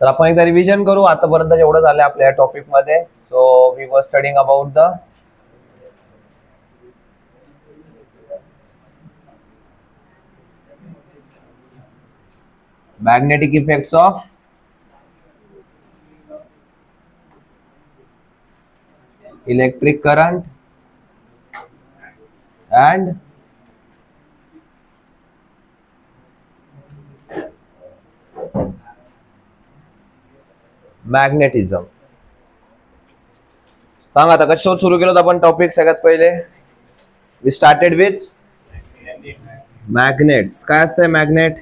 तर आपण एकदा रिव्हिजन करू आतापर्यंत जेवढं झालं आपल्या टॉपिक मध्ये. So we were studying about the magnetic effects of electric current and magnetism. सांग आता कशावर सुरू केलं आपण टॉपिक. सगळ्यात पहिले वी स्टार्टेड विथ मॅग्नेट्स. काय असतंय magnet?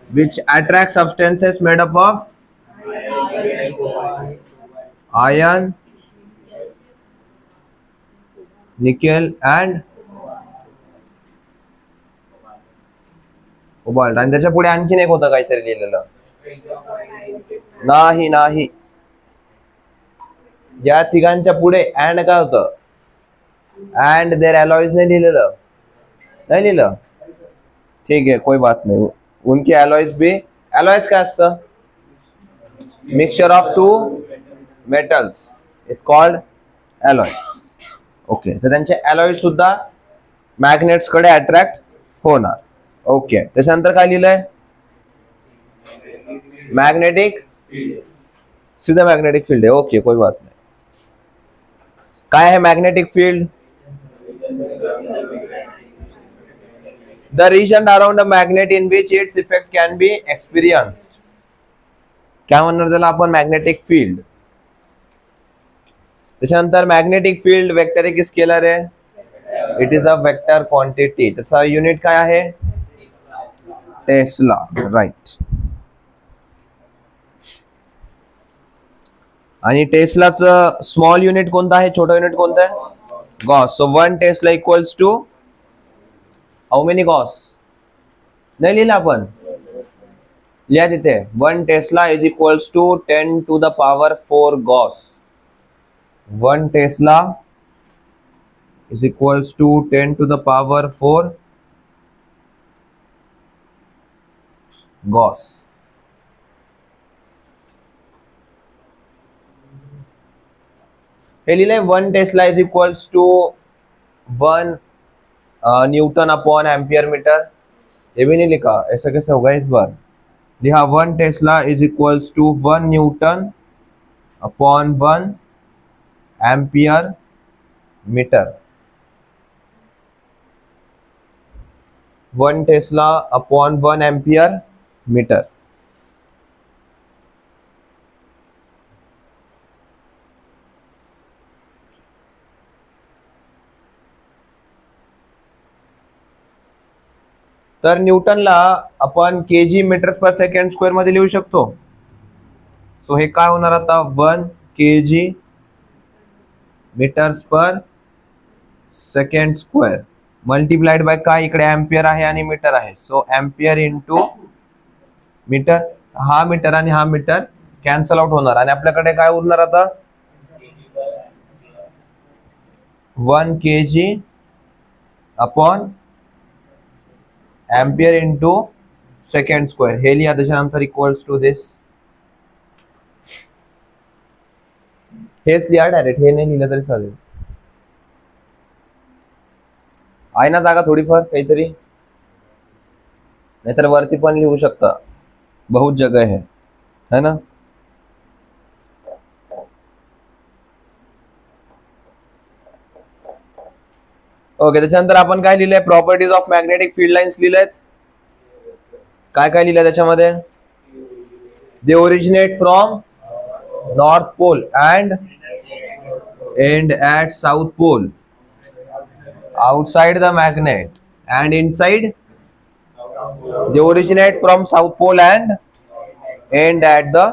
which attract substances made up of iron, nickel and cobalt. आणि त्याच्या पुढे आणखीन एक होतं काहीतरी लिहिलेलं. नाही नाही, या तिघांच्या पुढे अँड काय होतं? अँड देअर अलॉयज नाही लिहिलेलं. नाही लिहिलं? ठीक आहे, कोई बात नाही. उनके अलॉयज भी. अलॉयज काय असतं? Mixture of two metals is called alloys. Okay, तर त्यांचे अलॉयज सुद्धा मॅग्नेट्स कडे अट्रॅक्ट होणार. ओके, त्याच्यानंतर काय लिहिलंय? मॅग्नेटिक, सीधा मॅग्नेटिक फील्ड आहे. ओके, कोई बात नाही. काय आहे magnetic field? The region around a magnet in which its effect can be experienced. क्या म्हणणार त्याला आपण? Magnetic field. त्याच्यानंतर मॅग्नेटिक फील्ड वेक्टर आहे की स्केलर आहे? It is a vector quantity. त्याचा युनिट काय आहे? टेस्ला. राईट. आणि टेस्लाचं स्मॉल युनिट कोणतं आहे? छोटं युनिट कोणतं आहे? Gauss. So 1 tesla equals to how many gauss? नाही लिहिलं आपण? लिहा तिथे. 1 tesla is equals to 10 to the power 4 gauss. 1 tesla is equals to 10 to the power 4 gauss. हे लिहिलंय 1 tesla is equals to 1 newton upon ampere metre. ये भी नहीं लिखा, ऐसा कैसे होगा? इस बार लिखा 1 tesla is equals to 1 newton upon 1 ampere metre. 1 tesla upon 1 ampere metre. तर न्यूटनला आपण KG metres per second square मध्ये लिहू शकतो. सो हे काय होणार आता? 1 KG metres per second square multiplied by काय? इकडे एम्पियर आहे आणि मीटर आहे. So ampere into metre. हा मीटर आणि हा मीटर कॅन्सल आउट होणार आणि आपल्याकडे काय उरणार आता? 1 KG upon ampere into second square. हे लिहा त्याच्यानंतर इक्वल्स टू दिस. हेच लिहा डायरेक्ट. हे नाही लिहिलं तरी चालेल. आहे ना जागा थोडीफार काहीतरी? नाहीतर वरती पण लिहू शकता. बहुत जगह है ना? ओके, त्याच्यानंतर आपण काय लिहिलंय? Properties of magnetic field lines लिहिलेत. काय काय लिहिलंय त्याच्यामध्ये? They originate from north pole and end at south pole outside the magnet and inside. They originate from south pole and end at the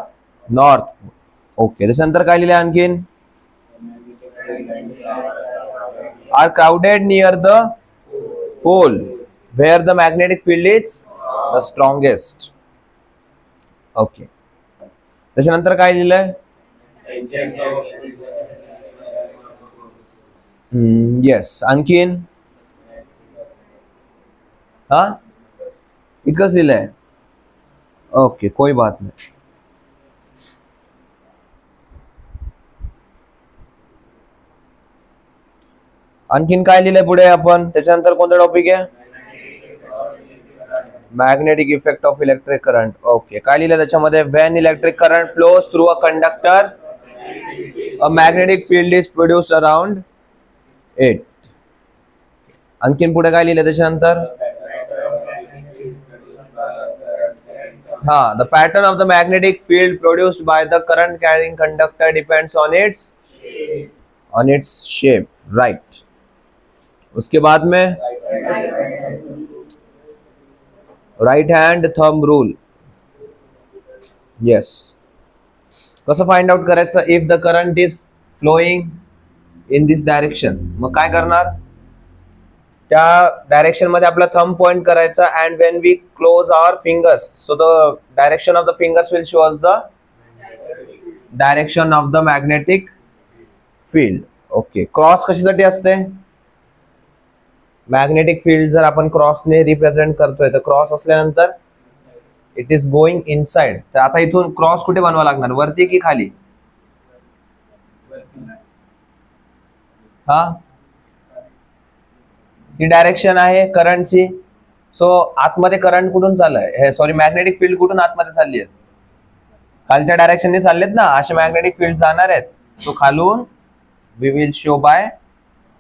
north pole. Okay, त्याच्यानंतर काय लिहिलंय आणखीन? are crowded near the pole where the magnetic field is the strongest. Okay, त्याच्यानंतर काय लिहिलंय? Yes. आणखीन? हा, इतकंच लिहिलंय. ओके, कोई बात नाही. आणखीन काय लिहिलंय पुढे आपण? त्याच्यानंतर कोणता टॉपिक आहे? Magnetic effect of electric current. Okay, काय लिहिलं त्याच्यामध्ये? When electric current flows through a conductor a magnetic field is produced around it. आणखीन पुढे काय लिहिलं त्याच्यानंतर? The pattern of the magnetic field produced by the current carrying conductor depends on its shape. Right. उसके बाद में right hand thumb rule. Yes. कसं find out करायचं? If the current is flowing in this direction, मग काय करणार? त्या direction मध्ये आपला थंब पॉइंट करायचा. And when we close our fingers, so the direction of the fingers will show us the direction of the magnetic field. Okay. Cross कशासाठी असते? Magnetic field जर आपण क्रॉसने रिप्रेझेंट करतोय तर क्रॉस असल्यानंतर इट इज गोइंग इनसाइड. तर आता इथून क्रॉस कुठे बनवा लागणार? वरती की खाली? ही डायरेक्शन आहे करंटची. सो आतमध्ये करंट कुठून चाललाय? हे सॉरी, मॅग्नेटिक फील्ड कुठून आतमध्ये चालली आहेत? खालच्या डायरेक्शनने चाललेत ना, असे मॅग्नेटिक फील्ड जाणार आहेत. सो खालून we will show by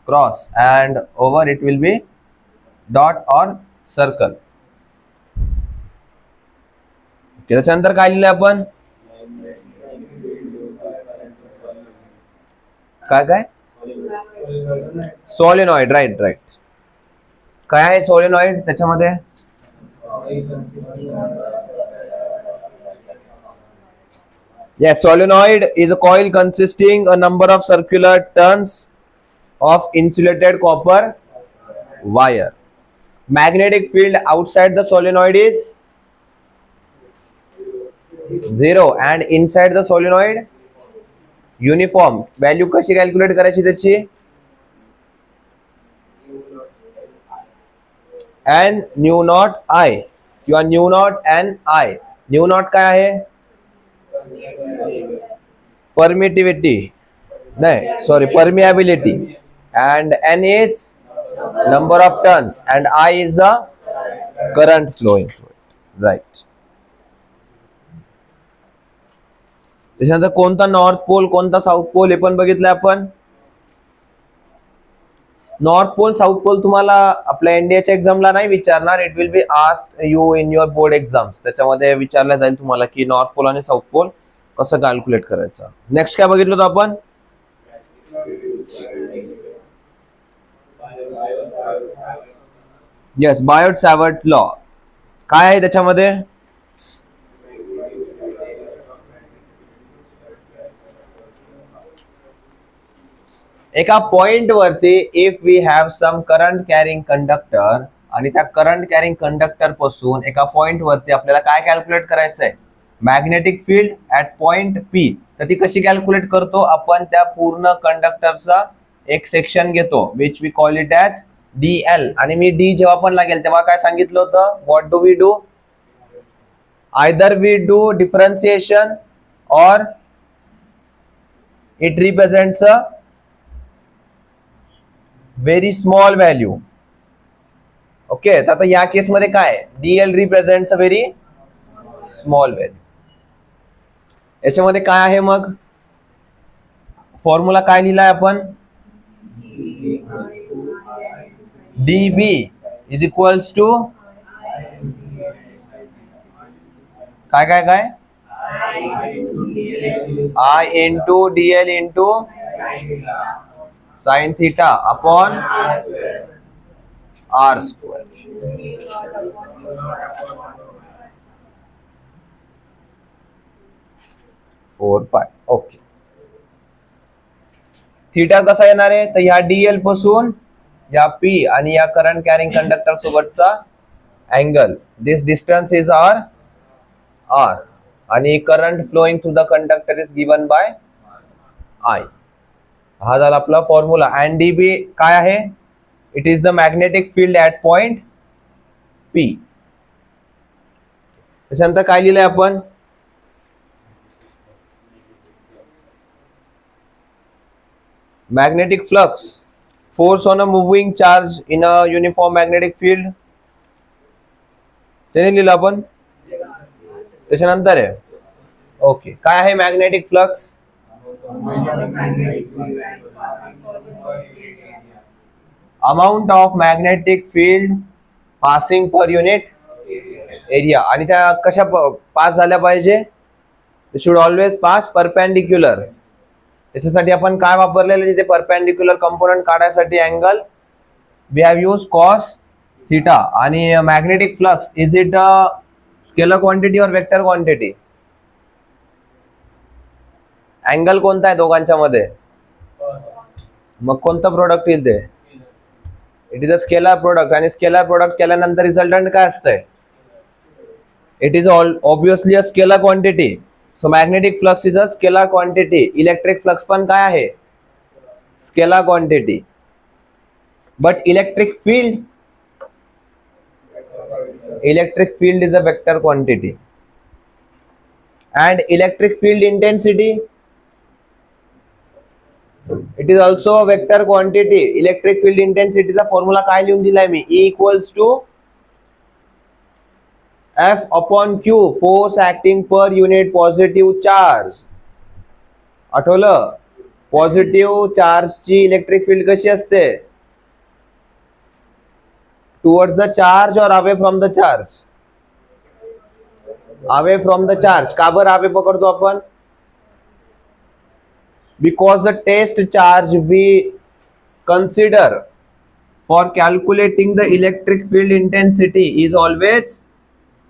cross and over it will be dot or circle. त्याच्यानंतर काय लिहिलंय आपण? काय? सॉलिनॉइड. राईट. काय आहे सॉलिनॉइड त्याच्यामध्ये? Yes, solenoid is a coil consisting a number of circular turns of insulated copper wire. Magnetic field outside the solenoid is 0 and inside the solenoid uniform. Value कशी calculate करायची त्याची? N nu naught I किंवा nu naught N I. nu naught काय आहे? Permittivity नाही, sorry, permeability. And N is number of turns and I is the current flowing through it. Right. त्याच्यानंतर कोणता north pole, कोणता south pole हे पण बघितलं आपण. नॉर्थ पोल, साऊथ पोल तुम्हाला आपल्या एनडीएच्या एक्झामला नाही विचारणार. It will be asked you in your board exams. त्याच्यामध्ये विचारलं जाईल तुम्हाला की नॉर्थ पोल आणि साऊथ पोल कसं कॅल्क्युलेट करायचं. नेक्स्ट काय बघितलं होतं आपण? Yes, Biot Savart law. काय आहे त्याच्यामध्ये? एका पॉइंट वरती if we have some current carrying conductor आणि त्या करंट कॅरिंग कंडक्टर पासून एका पॉइंट वरती आपल्याला काय कॅल्क्युलेट करायचंय? Magnetic field at point P. तर ती कशी कॅल्क्युलेट करतो आपण? त्या पूर्ण कंडक्टरचा एक सेक्शन घेतो which we call it as DL. आणि मी डी जेव्हा पण लागेल तेव्हा काय सांगितलं होतं? What do we do? Either we do differentiation और it represents a very small value. Okay. तर आता या केस मध्ये काय? DL represents a very small value. याच्यामध्ये काय आहे मग? फॉर्म्युला काय लिहिलाय आपण? DB इज इक्वल्स टू काय? I into DL into sine theta upon R square. Okay. Theta कसा येणार आहे? तर ह्या DL पासून या P आणि या करंट कॅरिंग कंडक्टर सोबतचा angle, this distance is R आणि current flowing through the conductor is given by I. हा झाला आपला फॉर्म्युला. अँड DB काय आहे? It is the magnetic field at point P. त्याच्यानंतर काय लिहिलंय आपण, magnetic flux, force on a moving charge in a uniform magnetic field, ते लिहिलं आपण. त्याच्यानंतर आहे ओके, काय आहे magnetic flux, amount of magnetic field passing per unit area. आणि त्या कशा पास झाल्या पाहिजे, शुड ऑलवेज पास परपेंडिक्युलर. त्याच्यासाठी आपण काय वापरलेलं, तिथे परपेंडिक्युलर कंपोनंट काढायसाठी angle we have use cos theta. आणि magnetic flux is it a scalar quantity और वेक्टर क्वांटिटी, अँगल कोणता आहे दोघांच्या मध्ये, मग कोणतं प्रोडक्ट येईल ते, it is a scalar product. आणि स्केलर प्रोडक्ट केल्यानंतर रिझल्टंट काय असतंय, it is obviously a scalar quantity. So magnetic flux is a scalar quantity. Electric flux पण काय आहे, scalar quantity. But electric field is a vector quantity. And electric field intensity, it is also a vector quantity. Electric field intensity चा formula काय लिहून दिलाय मी, E equals to F upon Q, force acting per unit positive charge. आठवलं, positive चार्जची electric field कशी असते, towards the charge or away from the charge, away from the charge. का बरं अवे पकडतो आपण, because the test charge we consider for calculating the electric field intensity is always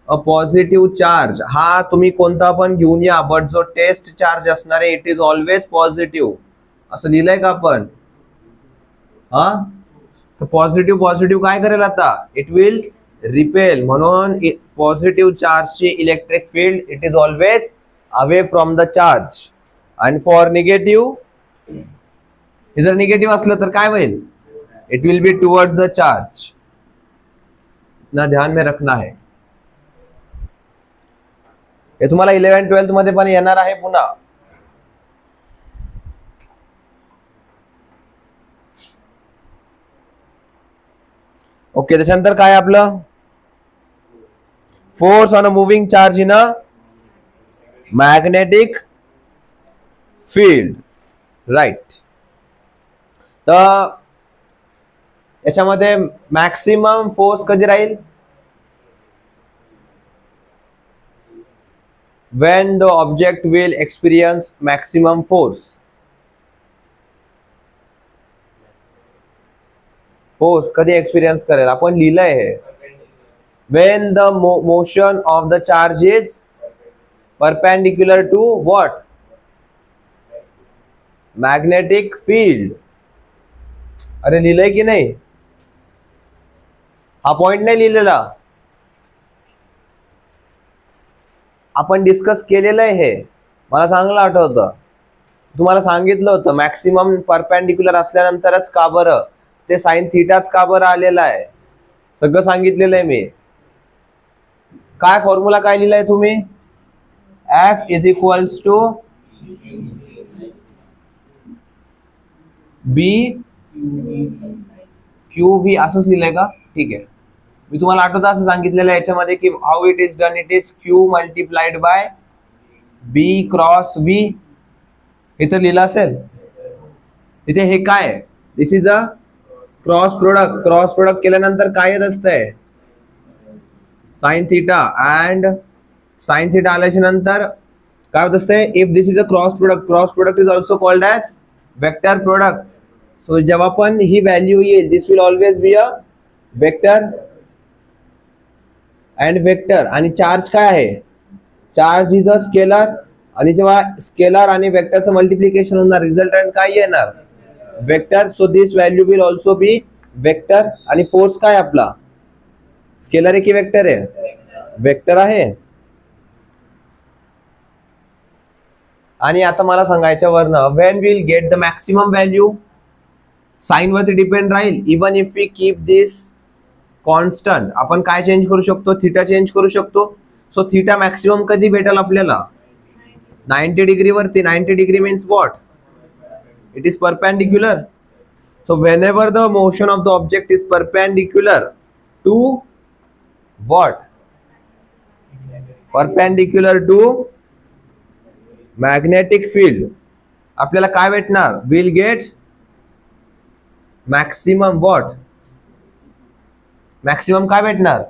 a positive charge. हा तुम्ही कोणता पण घेऊन या, बट जो टेस्ट चार्ज असणार आहे इट इज ऑलवेज पॉझिटिव्ह. असं लिहिलंय का आपण, हा. तर पॉझिटिव्ह पॉझिटिव्ह काय करेल आता, इट विल रिपेल. म्हणून पॉझिटिव्ह चार्जची electric field it is always away from the charge. आणि फॉर निगेटिव्ह, हे जर निगेटिव्ह असलं तर काय होईल, it will be towards the charge. ना ध्यान में रखना है. हे तुम्हाला 11-12 मध्ये पण येणार आहे पुन्हा. ओके, त्याच्यानंतर काय आपलं, force on a moving charge in a magnetic field, right. तर याच्यामध्ये मॅक्सिमम फोर्स कधी राहील, when the object will experience maximum force. Force कधी एक्सपिरियन्स करेल, आपण लिहिलंय हे, when the motion of the charge is perpendicular to what, magnetic field. अरे लिहिलंय की नाही, हा पॉइंट नाही लिहिलेला, आपण डिस्कस केलेलं आहे हे, मला चांगलं आठवतं. तुम्हाला सांगितलं होतं मॅक्सिमम परपेंडिक्युलर असल्यानंतरच का बरं ते साइन थीटाच का बरं आलेलं आहे, सगळं सांगितलेलं आहे मी. काय फॉर्म्युला काय लिहिलाय तुम्ही, F is equals to B QV असंच लिहिलंय का, ठीक आहे. मी तुम्हाला आठवतं असं सांगितलेलं आहे याच्यामध्ये की how it is done, it is Q multiplied by B cross V. हे तर लिहिलं असेल तिथे. हे काय, this is a cross product. Cross product केल्यानंतर काय येत असतंय, sine theta. And sine theta आल्याच्या नंतर काय होत असतंय, if this is a cross product, cross product is also called as vector product. So जेव्हा पण ही व्हॅल्यू येईल, this will always be a vector and vector. आणि चार्ज काय आहे, चार्ज इज अ स्केलर. आणि जेव्हा स्केलर आणि वेक्टरचं मल्टिप्लिकेशन होणार, रिझल्टंट काय येणार, vector. So this value will also be vector. आणि फोर्स काय आपला, स्केलर आहे की वेक्टर आहे, वेक्टर आहे. आणि आता मला सांगायचं वरनं, when will get the maximum value, sine वरती डिपेंड राहील. Even if we keep this constant, आपण काय चेंज करू शकतो, थीटा चेंज करू शकतो. सो थीटा मॅक्सिमम कधी भेटेल आपल्याला 90 डिग्री वरती. 90 degree means what? It is perpendicular. So whenever the motion of the object is perpendicular to what? Perpendicular to magnetic field, आपल्याला काय भेटणार? We'll get maximum what? Maximum काय भेटणार?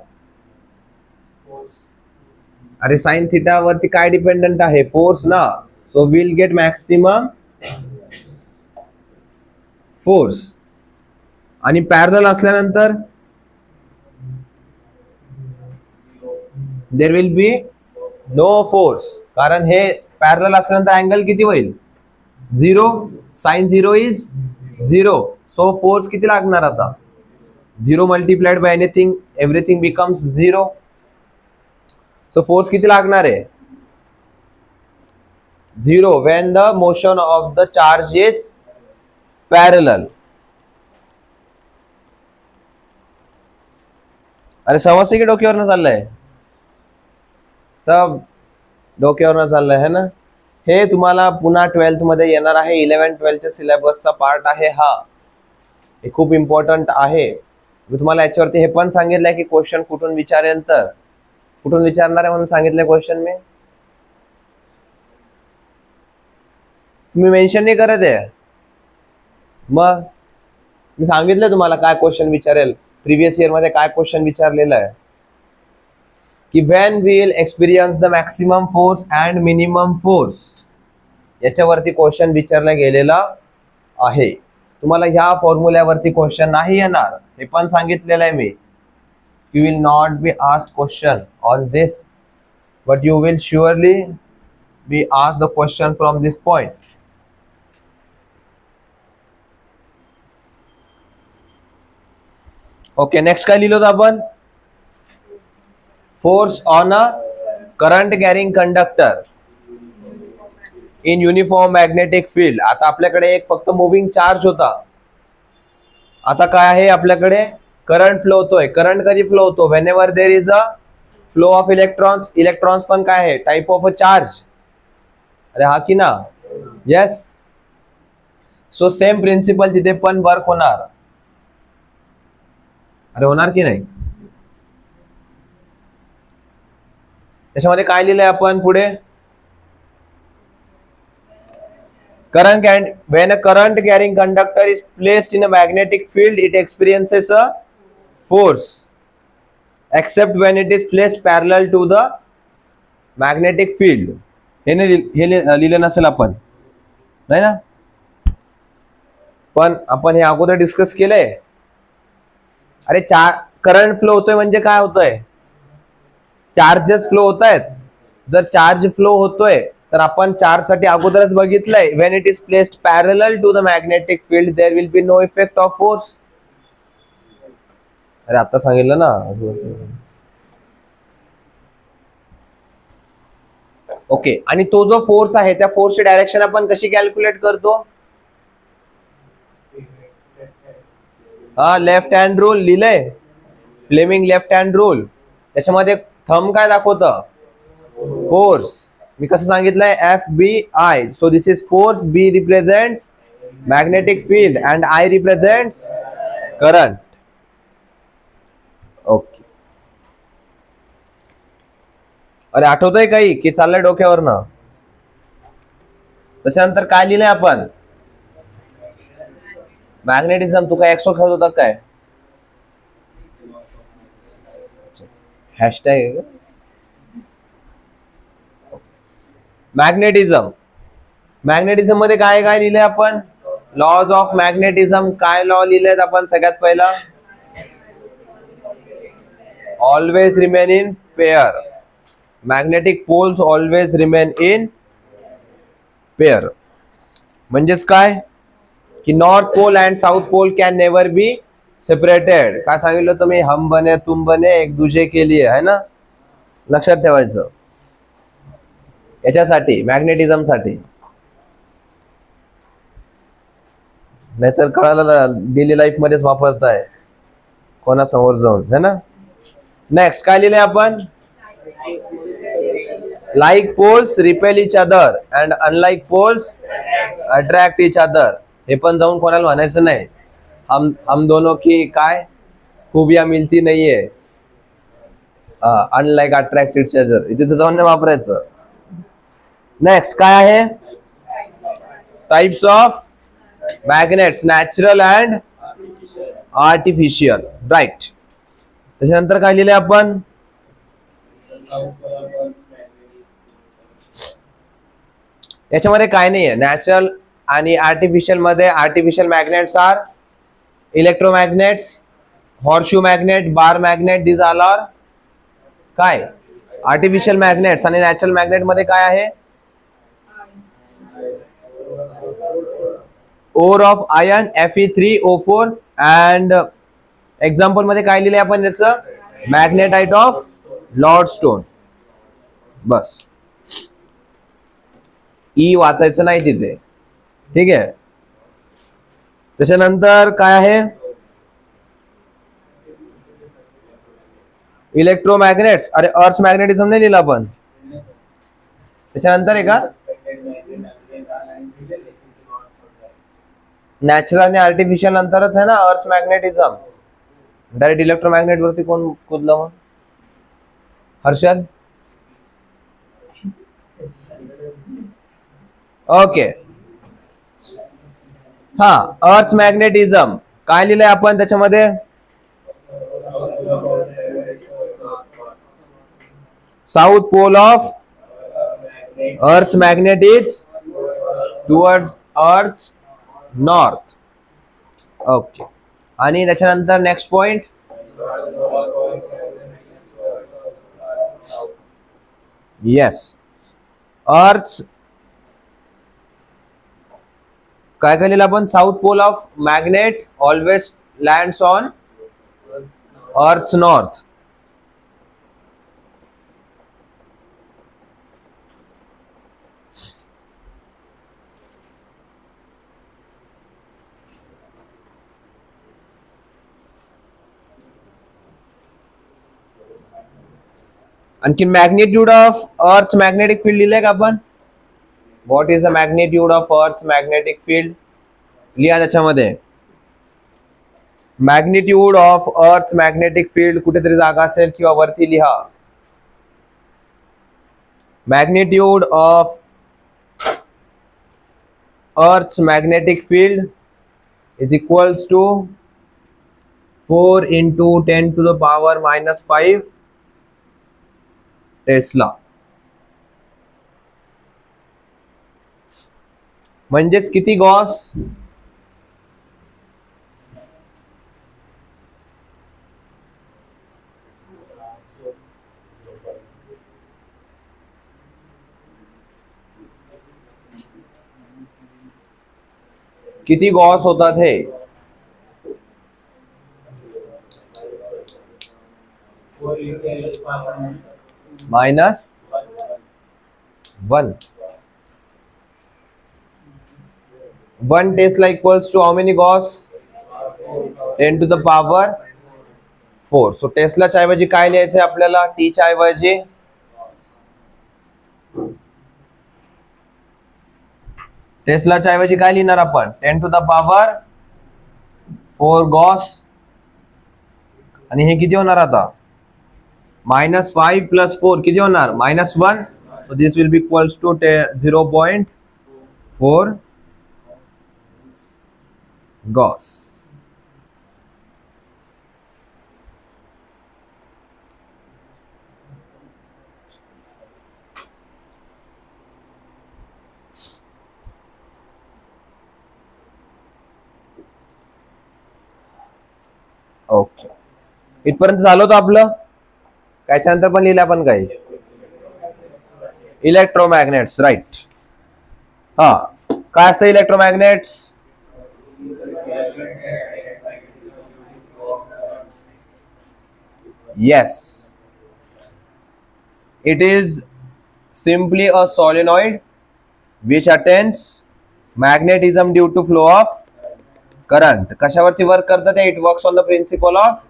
अरे साइन थीटा वरती काय डिपेंडंट आहे? फोर्स ना. So will get maximum force. आणि पॅरलल असल्यानंतर there will be no force, कारण हे पॅरलल असल्यानंतर अँगल किती होईल? 0. Sign 0 is 0. सो फोर्स किती लागणार आता? 0 multiplied by anything, everything becomes 0. So force किती लागणार आहे? 0 when the motion of the charge is parallel. अरे समजते की डोक्यावरनं चाललंय? सब डोक्यावरनं चाललंय है ना? हे तुम्हाला पुन्हा 12th मध्ये येणार आहे. 11-12च्या सिलेबसचा पार्ट आहे हा. हे खूप इम्पॉर्टंट आहे. मी तुम्हाला याच्यावरती हे पण सांगितलंय की क्वेश्चन कुठून विचारेल, तर कुठून विचारणार आहे म्हणून सांगितलंय क्वेश्चन मी. तुम्ही मेन्शन नाही करत आहे. मग मी सांगितलं तुम्हाला काय क्वेश्चन विचारेल. प्रीवियस इयर मध्ये काय क्वेश्चन विचारलेलं आहे की when will experience the maximum force and minimum force, याच्यावरती क्वेश्चन विचारला गेलेला आहे. तुम्हाला ह्या फॉर्म्युल्यावरती क्वेश्चन नाही येणार, हे पण सांगितलेलं आहे मी. You will not be asked question on this, but you will surely be asked the question from this point. Okay, next काय लिहिलं होतं आपण? Force on a current carrying conductor in uniform magnetic field. आता आपल्याकडे एक फक्त moving charge होता. आता काय आहे आपल्याकडे? करंट फ्लो होतोय. करंट कधी फ्लो होतो? Whenever there is a flow of electrons. Electrons पण काय आहे? Type of a charge. अरे हा की ना? येस. सो सेम प्रिन्सिपल तिथे पण वर्क होणार. अरे होणार की नाही? त्याच्यामध्ये काय लिहिलंय आपण पुढे? current and when a current carrying conductor is placed in a magnetic field, it experiences a force except when it is placed parallel to the magnetic field. हे लिहिलं नसेल आपण, नाही ना? पण आपण हे अगोदर डिस्कस केलंय. अरे करंट फ्लो होतोय म्हणजे काय होतंय? चार्जेस फ्लो होत आहेत. जर चार्ज फ्लो होतोय तर आपण चार्ज साठी अगोदरच बघितलंय, when it is placed parallel to the magnetic field there will be no effect of force. अरे आता सांगितलं ना. ओके, आणि तो जो फोर्स आहे त्या फोर्सची डायरेक्शन आपण कशी कॅल्क्युलेट करतो? हा, लेफ्ट हँड रूल लिहिलंय, फ्लेमिंग लेफ्ट हँड रूल. त्याच्यामध्ये थंब काय दाखवतं? फोर्स. मी कसं सांगितलंय? FBI. So this is force. B represents magnetic field and I represents current. Okay, अरे आठवतंय काही की चाललंय डोक्यावरनं? त्याच्यानंतर काय लिहिलंय आपण? मॅग्नेटिझम. तू काय एक्सो खेळत होता काय? Hashtag magnetism. मॅग्नेटिझम मध्ये काय काय लिहिलंय आपण? Laws of magnetism. काय लॉ लिहिलेत आपण? सगळ्यात पहिला, always remain in pair. Magnetic poles always remain in pair. म्हणजेच काय की north pole and south pole can never be separated. काय सांगितलं तुम्ही? हम बने तुम बने एक दूजे के लिए, है ना? लक्षात ठेवायचं. याच्यासाठी, मॅग्नेटिझम साठी. नाहीतर कळालं डेली लाईफ मध्येच वापरताय कोणासमोर जाऊन, है ना? नेक्स्ट काय लिहिलंय आपण? Like poles repel each other and unlike poles attract each other. हे पण जाऊन कोणाला म्हणायचं नाही हम दोनों की काय खूबिया मिलती नाहीये. अनलाईक अट्रॅक्ट इच अदर इथे तर जाऊन नाही वापरायचं. नेक्स्ट काय आहे? Types of magnets, natural and artificial. Right. त्याच्यानंतर काय लिहिले आपण? याच्यामध्ये काय नाहीये. नॅचरल आणि आर्टिफिशियल मध्ये artificial magnets are electromagnets, horseshoe magnet, bar magnet. This all are काय आर्टिफिशियल मॅग्नेट्स. आणि नॅचरल मॅग्नेट मध्ये काय आहे? Ore of iron Fe3O4. And example मध्ये काय लिहिले आपण त्याचं? Magnetite of lodestone. बस. ई वाचायचं नाही तिथे. ठीक आहे. त्याच्यानंतर काय आहे? इलेक्ट्रोमॅग्नेट्स. अरे अर्थ मॅग्नेटिझम नाही लिहिलं आपण. त्याच्यानंतर आहे का नॅचरल आणि आर्टिफिशियल नंतरच आहे ना अर्थ मॅग्नेटिझम. डायरेक्ट इलेक्ट्रोमॅग्नेट वरती कोण कुदलं मग? हर्षद. ओके. हा अर्थ मॅग्नेटिझम काय लिहिलंय आपण त्याच्यामध्ये? South pole of earth magnet is towards earth north. Okay. आणि त्याच्यानंतर नेक्स्ट पॉइंट येस अर्थ काय काय लिहिलं आपण? South pole of magnet always lands on earth north. आणखी magnitude of earth magnetic field लिहिलंय का आपण? What is the magnitude of earth magnetic field? लिहा त्याच्यामध्ये. Magnitude of earth magnetic field कुठेतरी जागा असेल किंवा वरती लिहा. Magnitude of earth magnetic field is equals to 4 × 10⁻⁻⁵ tesla. म्हणजेच किती गॉस? किती गॉस होतात हे? -1. 1 Tesla equals to how many Gauss? 10⁻⁴. सो टेस्लाच्या ऐवजी काय लिहायचं आपल्याला? टी च्या ऐवजी टेस्लाच्या ऐवजी काय लिहिणार आपण? 10⁻⁴ गॉस. आणि हे किती होणार आता? -5 + 4 किती होणार? -1. So this will be equals to 0.4 gauss. Okay. इथपर्यंत झालं होतं आपलं. त्याच्यानंतर पण लिहिलं आपण काही इलेक्ट्रोमॅग्नेट्स. राईट. हा काय असतं electromagnets? Yes it is simply a solenoid which attains magnetism due to flow of current. कशावरती वर्क करतात? It works on the principle of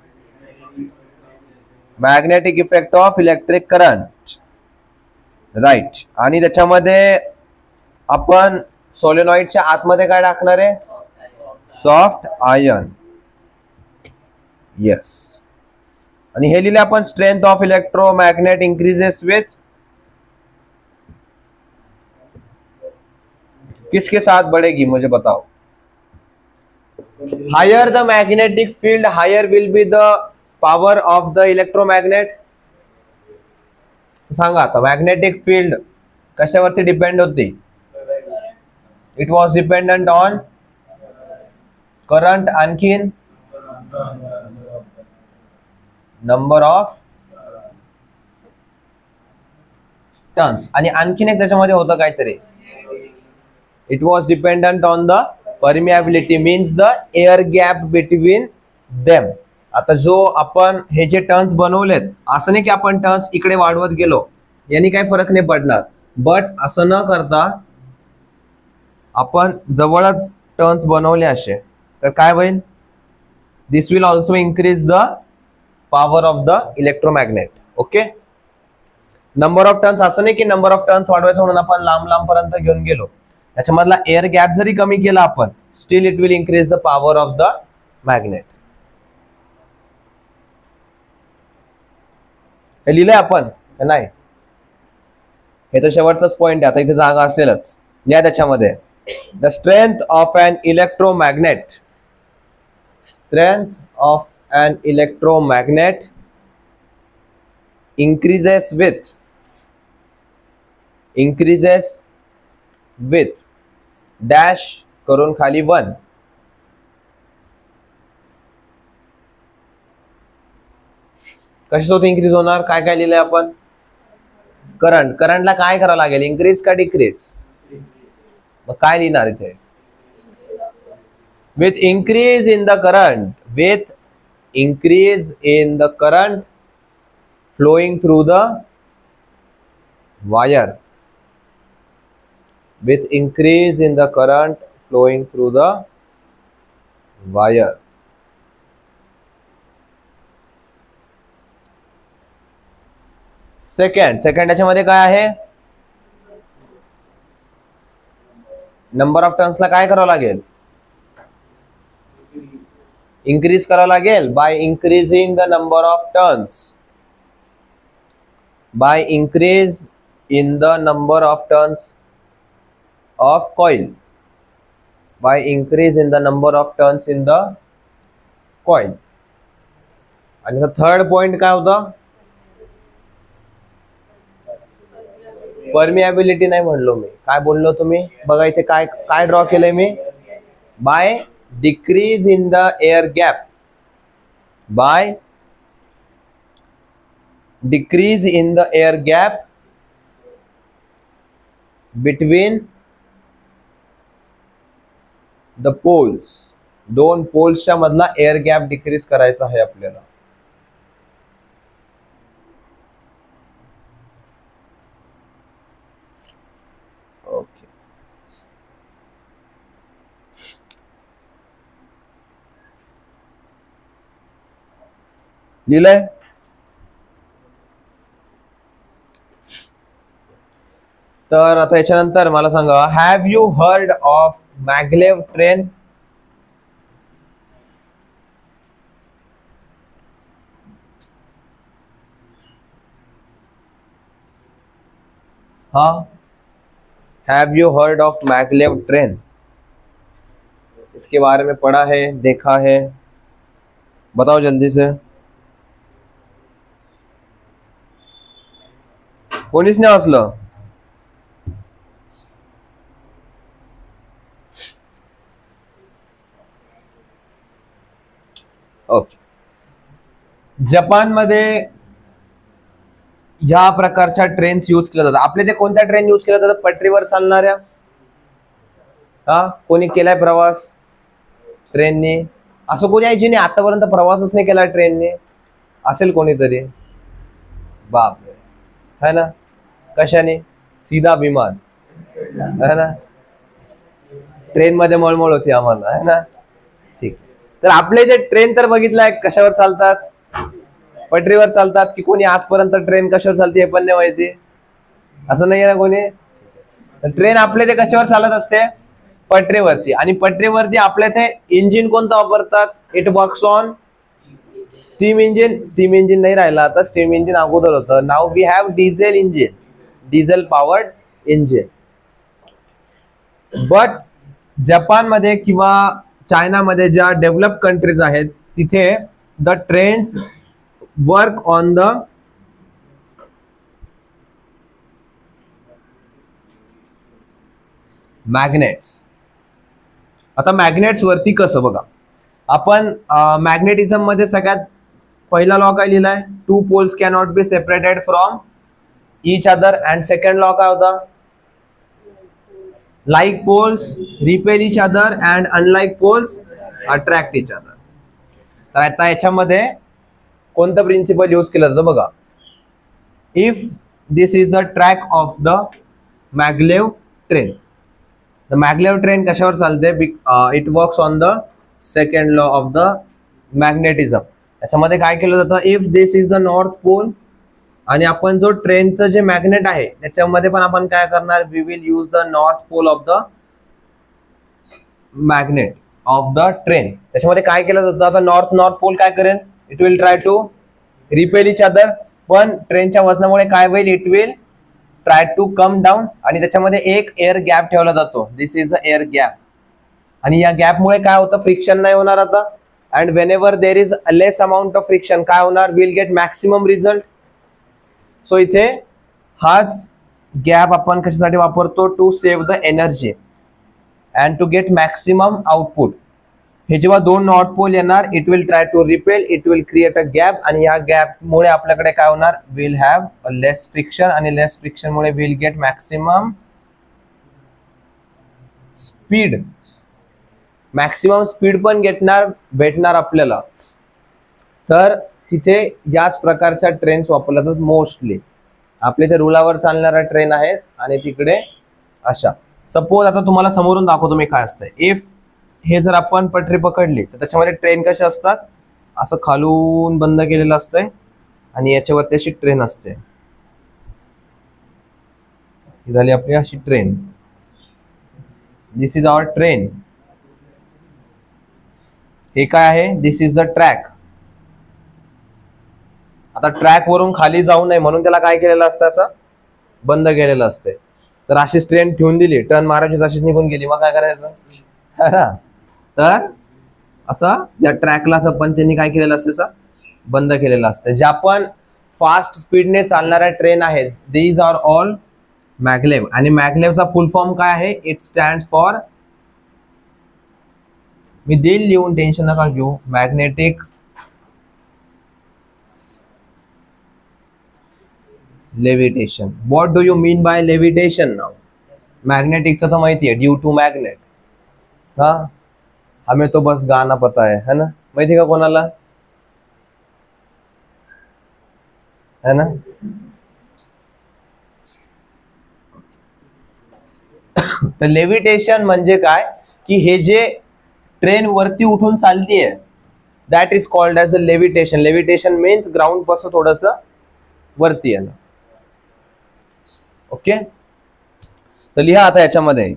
magnetic effect of electric current. Right. आणि त्याच्यामध्ये आपण सोलेनॉइडच्या आतमध्ये काय टाकणार आहे? Soft iron. येस. आणि हे लिहिले आपण, strength of electromagnet increases with किसके साथ बढ़ेगी, मुझे बताओ. Higher the magnetic field higher will be the power of the electromagnet. सांगा आता, मॅग्नेटिक फील्ड कशावरती डिपेंड होती? It was dependent on current, आणखीन नंबर ऑफ टर्न्स, आणि आणखीन एक त्याच्यामध्ये होतं काहीतरी, it was dependent on the permeability, means the air gap between them. आता जो आपण हे जे टर्न्स बनवलेत, असं नाही की आपण टर्न्स इकडे वाढवत गेलो, यांनी काही फरक नाही पडणार, बट असं न करता आपण जवळच टर्न्स बनवले असे, तर काय होईल? This will also increase the power of the electromagnet. Okay. Number of turns, असं नाही की नंबर ऑफ टर्न्स वाढवायचं म्हणून आपण लांब लांब पर्यंत घेऊन गेलो, त्याच्यामधला एअर गॅप जरी कमी केला आपण, still it will increase the power of the magnet. हे लिहिलंय आपण नाही? हे तर शेवटचाच पॉइंट आहे, आता इथे जागा असेलच या त्याच्यामध्ये. The strength of an electromagnet, strength of an electromagnet increases with dash करून खाली 1. कशासोबत इन्क्रीज होणार? काय काय लिहिलंय आपण? करंट. करंटला काय करावं लागेल? इन्क्रीज का डिक्रीज? मग काय लिहिणार इथे? With increase in the current, with increase in the current flowing through the wire, with increase in the current flowing through the wire. Second याच्यामध्ये काय आहे? नंबर ऑफ टर्न्सला काय करावं लागेल? इन्क्रीज करावं लागेल by increasing the number of turns, by increase in the number of turns of coil, by increase in the number of turns in the coil. आणि third point काय होता? परमिएबिलिटी नाही म्हणलो मी, काय बोललो तुम्ही? बघा इथे काय काय ड्रॉ केलंय मी? By decrease in the air gap, by decrease in the air gap between the poles. दोन पोल्सच्या मधला एअर गॅप डिक्रीज करायचा आहे आपल्याला. ओके. लिहिलंय? तर आता याच्यानंतर मला सांगा, have you heard of maglev train? हाँ, have you heard of maglev train? इसके बारे में पढ़ा है, देखा है? बताओ जल्दी से. कोणीच नाही असलं? ओके. जपानमध्ये ह्या प्रकारच्या ट्रेन्स यूज केल्या जातात. आपल्या ते कोणत्या ट्रेन यूज केल्या जातात? पटरीवर चालणाऱ्या. हा, कोणी केलाय प्रवास ट्रेनने? असं कोणी आहे जिने आतापर्यंत प्रवासच नाही केला ट्रेनने? असेल कोणीतरी? बापरे, है ना? कशाने? सीधा विमान, है ना? ट्रेन मध्ये मळमळ होती आम्हाला, है ना? ठीक. तर आपले जे ट्रेन तर बघितलंय कशावर चालतात? पटरीवर चालतात की कोणी आजपर्यंत ट्रेन कशावर चालते हे पण नाही माहिती? असं नाहीये ना कोणी? ट्रेन आपल्या ते कशावर चालत असते? पटरीवरती. आणि पटरीवरती आपल्या ते इंजिन कोणतं वापरतात? It works on steam engine. Steam engine नाही राहिला आता, स्टीम इंजिन अगोदर होतं. Now we have diesel engine, diesel powered engine. But जपानमध्ये किंवा चायनामध्ये ज्या डेव्हलप कंट्रीज आहेत तिथे the trains work on the magnets. आता मॅग्नेट्स वरती कसं बघा, आपण मॅग्नेटिझम मध्ये सगळ्यात पहिला लॉ काय लिहिलाय? Two poles cannot be separated from each other. And second law काय होता? Like poles repel each other and unlike poles attract each other. तर आता याच्यामध्ये कोणतं प्रिन्सिपल यूज केलं जातं बघा. If this is the track of the maglev train. The maglev train कशावर चालते? It works on the second law of the magnetism. त्याच्यामध्ये काय केलं जातं? If this is the north पोल, आणि आपण जो ट्रेनचं जे मॅग्नेट आहे त्याच्यामध्ये पण आपण काय करणार? We will use the north pole of the magnet of the train. त्याच्यामध्ये काय केलं जातं? आता नॉर्थ पोल काय करेल? It will try to repel each other. पण ट्रेनच्या वजनामुळे काय होईल? It will try to come down. आणि त्याच्यामध्ये एक एअर गॅप ठेवला जातो. This is the air gap. आणि या गॅपमुळे काय होतं? फ्रिक्शन नाही होणार आता. And whenever there is less amount of friction काय होणार? Will get maximum result. So इथे हाच गॅप आपण कशासाठी वापरतो? To save the energy and to get maximum output. हे जेव्हा दोन नॉर्थ पोल येणार, it will try to repel, it will create a gap. आणि या गॅपमुळे आपल्याकडे काय होणार? Will have less friction. आणि लेस फ्रिक्शन मुळे will get maximum speed. Maximum speed पण भेटणार आपल्याला. तर तिथे याच प्रकारच्या ट्रेन्स वापरल्या जातात मोस्टली. आपल्या इथे रुळावर चालणारा ट्रेन आहे आणि तिकडे अशा. सपोज आता तुम्हाला समोरून दाखवतो मी काय असतंय. इफ हे जर आपण पटरी पकडली तर त्याच्यामध्ये ट्रेन कशा असतात? असं खालून बंद केलेलं असतंय आणि याच्यावरती अशी ट्रेन असते. ही झाली आपली अशी train. This is our train. हे काय आहे? This is the track. आता ट्रॅक वरून खाली जाऊ नये म्हणून त्याला काय केलेलं असतं? असं बंद केलेलं असते. तर अशीच ट्रेन ठेवून दिली, टर्न मारायची, अशीच निघून गेली, मग काय करायचं? तर असं या ट्रॅकला असं पण त्यांनी काय केलेलं असतं? असं बंद केलेलं असतं. ज्या पण फास्ट स्पीडने चालणाऱ्या ट्रेन आहेत दीज आर ऑल मॅग्लेव. आणि मॅग्लेवचा फुल फॉर्म काय आहे? इट स्टँड्स फॉर, मी देईल लिहून, टेन्शन नका घेऊ, magnetic levitation. What do you mean by levitation? नाव मॅग्नेटिकचं तर माहिती आहे, ड्यू टू मॅग्नेट. हा, हमें तो बस गाना पता है ना? माहिती का कोणाला? है ना? तर लेविटेशन म्हणजे काय? की हे जे ट्रेन वरती उठून चालतीये that is called as a levitation. Levitation means ground पासून थोडस वरती येणं. ओके, तर लिहा आता याच्यामध्ये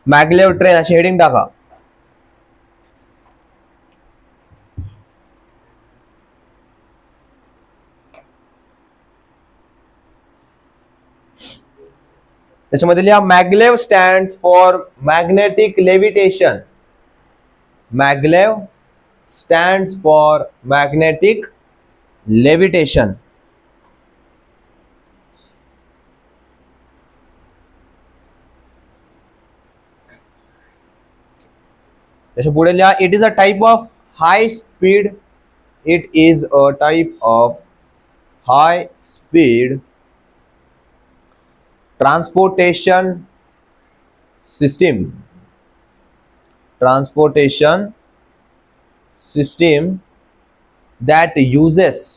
मॅग्लेव ट्रेन अशी हेडिंग टाका. त्याच्यामध्ये लिहा maglev stands for magnetic levitation. Maglev stands for magnetic levitation. त्याच्या पुढे लिहा it is a type of high speed. It is a type of high speed transportation system. Transportation system that uses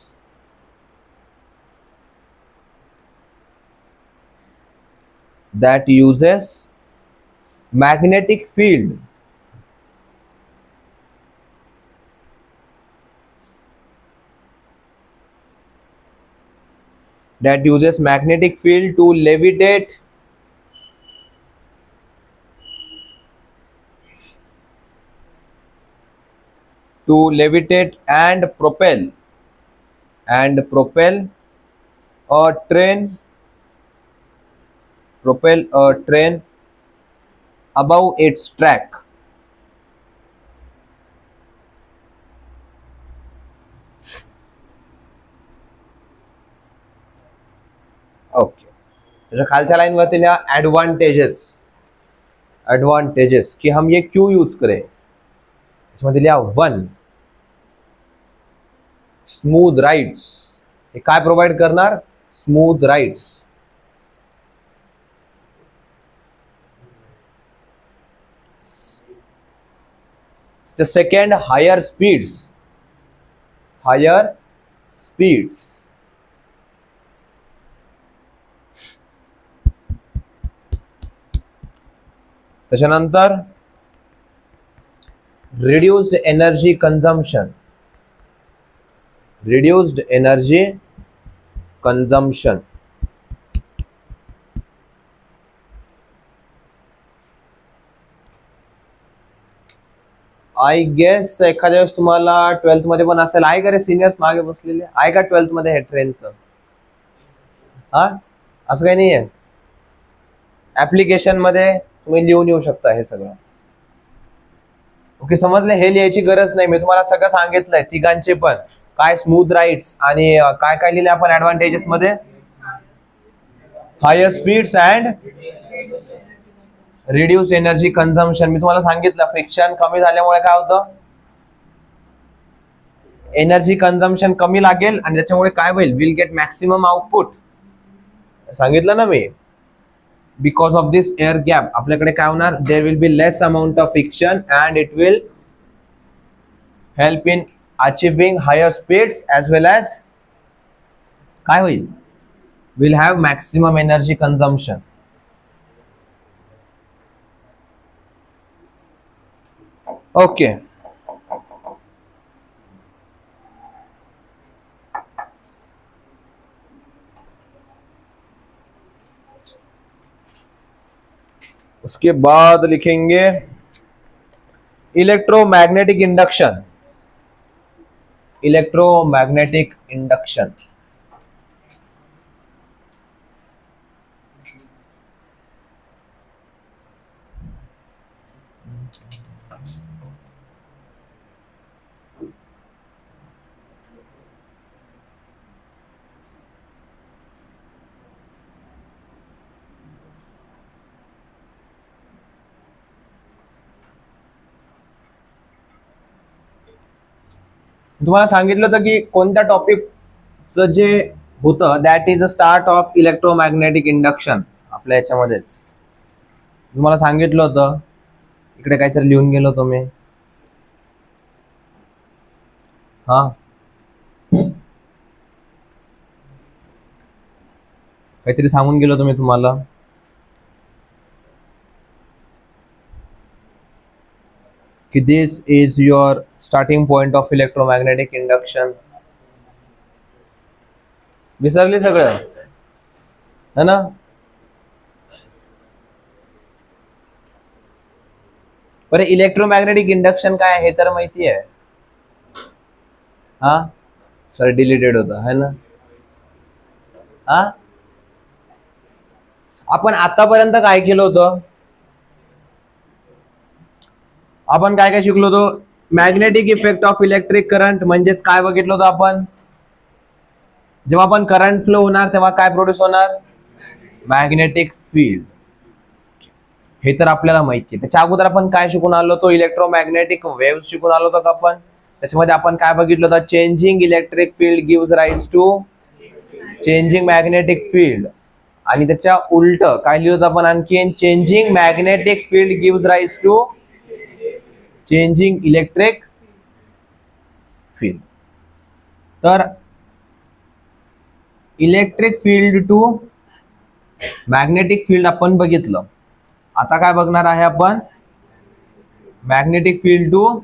magnetic field that uses magnetic field to levitate and propel a train above its track. Okay, त्याच्या खालच्या line वरती लिहा advantages की हम ये क्यों use करें. त्याच्यामध्ये लिहा 1 स्मूथ राइड्स. हे काय प्रोव्हाइड करणार? Smooth rides. The second, higher speeds. त्याच्यानंतर reduced energy consumption. I guess एखाद्या वेळेस तुम्हाला 12th मध्ये पण असेल. आहे का रे सिनियर्स मागे बसलेले? आहे का 12th मध्ये हे ट्रेनचं? हा, असं काही नाहीये. ऍप्लिकेशन मध्ये तुम्ही लिहून येऊ शकता हे सगळं. ओके, समजले? हे लिहायची गरज नाही, मी तुम्हाला सगळं सांगितलंय तिघांचे पण. काय स्मूथ राइड्स आणि काय काय लिहिले आपण ऍडव्हान्टेजेस मध्ये? Higher speeds and reduce energy consumption. मी तुम्हाला सांगितलं फ्रिक्शन कमी झाल्यामुळे काय होतं? एनर्जी कन्झम्पशन कमी लागेल आणि त्याच्यामुळे काय होईल? Will get maximum output. सांगितलं ना मी. Because of this air gap आपल्याकडे काय होणार? There will be less amount of friction and it will help in achieving higher speeds as well as काय होईल? Will have maximum energy consumption. Okay, उसके बाद लिखेंगे इलेक्ट्रोमैग्नेटिक इंडक्शन. तुम्हाला सांगितलं होतं की कोणत्या टॉपिकचं जे होतं that is a start of electromagnetic induction. आपल्या याच्यामध्येच तुम्हाला सांगितलं होतं. इकडे काहीतरी लिहून गेलो होतो मी. हा, काहीतरी सांगून गेलो होतो मी तुम्हाला. कि this is your starting point of electromagnetic induction. विसरले सगळं है ना? बरं, इलेक्ट्रोमॅग्नेटिक इंडक्शन काय हे तर माहिती आहे. हा सर, डिलीटेड होता है ना? हा, आपण आतापर्यंत काय केलं होतं? आपण काय काय शिकलो होतो? Magnetic effect of electric current म्हणजेच काय बघितलं होतं आपण? जेव्हा आपण करंट फ्लो होणार तेव्हा काय प्रोड्यूस होणार? Magnetic field. हे तर आपल्याला माहिती आहे. त्याच्या अगोदर आपण काय शिकून आलो होतो? इलेक्ट्रोमॅग्नेटिक वेव्ह शिकून आलो होतो का आपण? त्याच्यामध्ये आपण काय बघितलं होतं? Changing electric field gives rise to changing magnetic field. आणि त्याच्या उलट काय लिहिलं होतं आपण आणखीन? Changing magnetic field gives rise to changing electric field. तर electric field to magnetic field आपण बघितलं. आता काय बघणार आहे आपण? Magnetic field to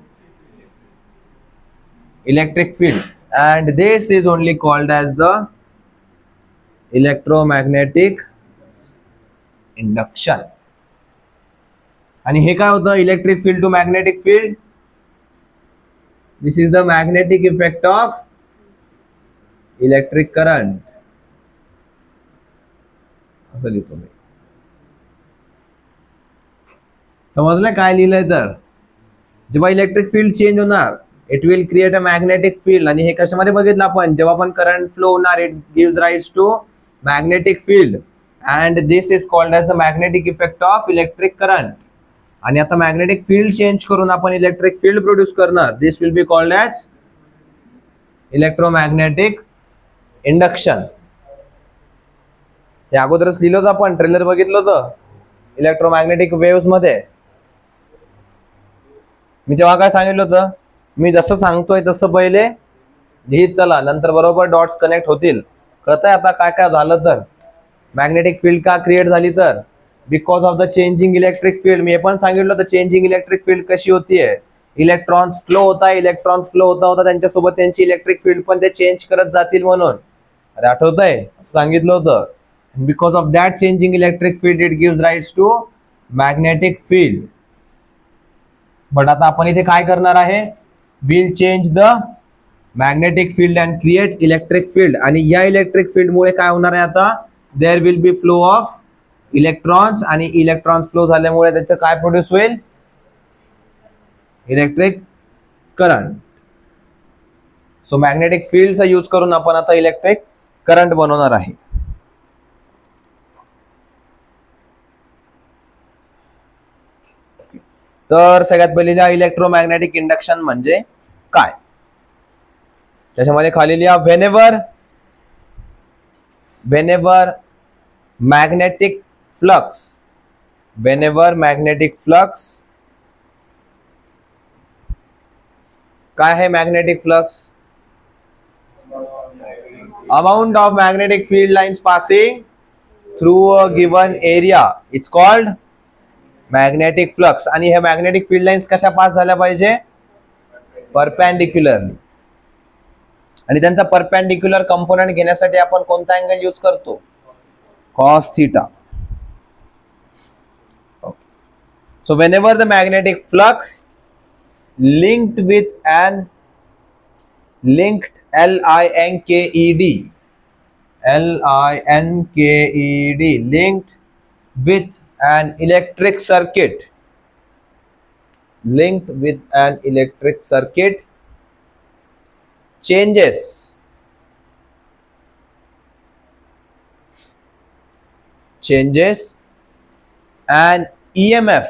electric field. And this is only called as the electromagnetic induction. आणि हे काय होतं, electric field to magnetic field. This is the magnetic effect of electric current. असं लिहितो मी. समजलं काय लिहिलंय तर. जेव्हा इलेक्ट्रिक फील्ड चेंज होणार, it will create a magnetic field. आणि हे कशामध्ये बघितलं आपण, जेव्हा पण करंट फ्लो होणार, it gives rise to magnetic field. And this is called as a magnetic effect of electric current. आणि आता मॅग्नेटिक फील्ड चेंज करून आपण इलेक्ट्रिक फील्ड प्रोड्यूस करणार. This will be called as electromagnetic induction. हे अगोदरच लिहिलं होतं आपण, ट्रेलर बघितलं होतं इलेक्ट्रोमॅग्नेटिक वेव्स मध्ये. मी तेव्हा काय सांगितलं होतं, मी जसं सांगतोय तसं पहिले लिहित चला, नंतर बरोबर डॉट्स कनेक्ट होतील. कळतंय आता काय काय झालं तर. मॅग्नेटिक फील्ड का क्रिएट झाली तर, because of the changing electric field. मी हे पण सांगितलं होतं चेंजिंग इलेक्ट्रिक फील्ड कशी होतीये. इलेक्ट्रॉन्स फ्लो होता, इलेक्ट्रॉन्स फ्लो होता होता त्यांच्यासोबत त्यांची इलेक्ट्रिक फील्ड पण ते चेंज करत जातील म्हणून. अरे आठवतंय, असं सांगितलं होतं. Because of that changing electric field it gives rise to magnetic field. But आता आपण इथे काय करणार आहे, will change the magnetic field and create electric field. आणि या इलेक्ट्रिक फील्ड मुळे काय होणार आहे आता, there will be flow of electrons. आणि इलेक्ट्रॉन्स फ्लो झाल्यामुळे त्याचं काय प्रोड्यूस होईल, इलेक्ट्रिक करंट. सो मॅग्नेटिक फील्डचा यूज करून आपण आता इलेक्ट्रिक करंट बनवणार आहे. तर सगळ्यात पहिली इलेक्ट्रोमॅग्नेटिक इंडक्शन म्हणजे काय, त्याच्यामध्ये खाली लिहा, whenever magnetic flux, whenever magnetic flux. काय आहे magnetic flux, amount of magnetic field lines passing through a given area, it's called magnetic flux. आणि हे मॅग्नेटिक फील्ड लाइन्स कशा पास झाल्या पाहिजे, परपेंडिक्युलरली. आणि त्यांचा परपेंडिक्युलर कंपोनेंट घेण्यासाठी आपण कोणता अँगल यूज करतो, cos theta. So whenever the magnetic flux linked linked linked with an electric circuit, changes an EMF.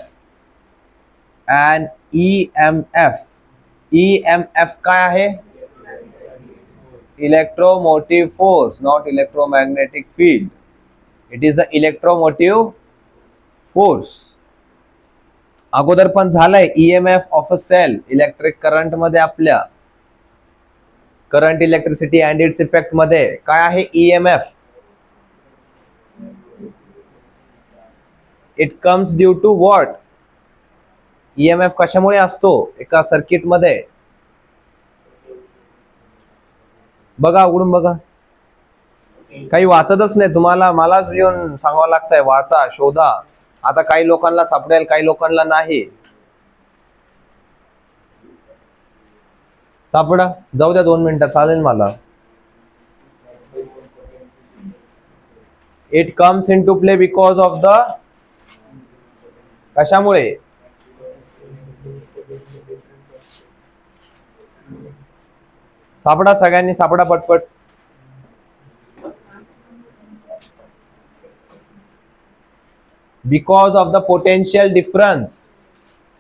EMF काय आहे, electromotive force, not electromagnetic field. It is the electromotive force. अगोदर पण झालंय EMF of a cell electric current मध्ये. आपल्या current, electricity and its effect मध्ये काय आहे, EMF. It comes due to what, EMF कशामुळे असतो एका सर्किट मध्ये. बघा उघडून बघा, काही वाचतच नाही तुम्हाला, मलाच येऊन सांगावं लागतंय वाचा, शोधा. आता काही लोकांना सापडेल, काही लोकांना नाही सापडा, जाऊ द्या 2 मिनिटं चालेल मला. It comes in to play because of the, कशामुळे, सापडा सगळ्यांनी, सापडा पटपट. Because of the potential difference.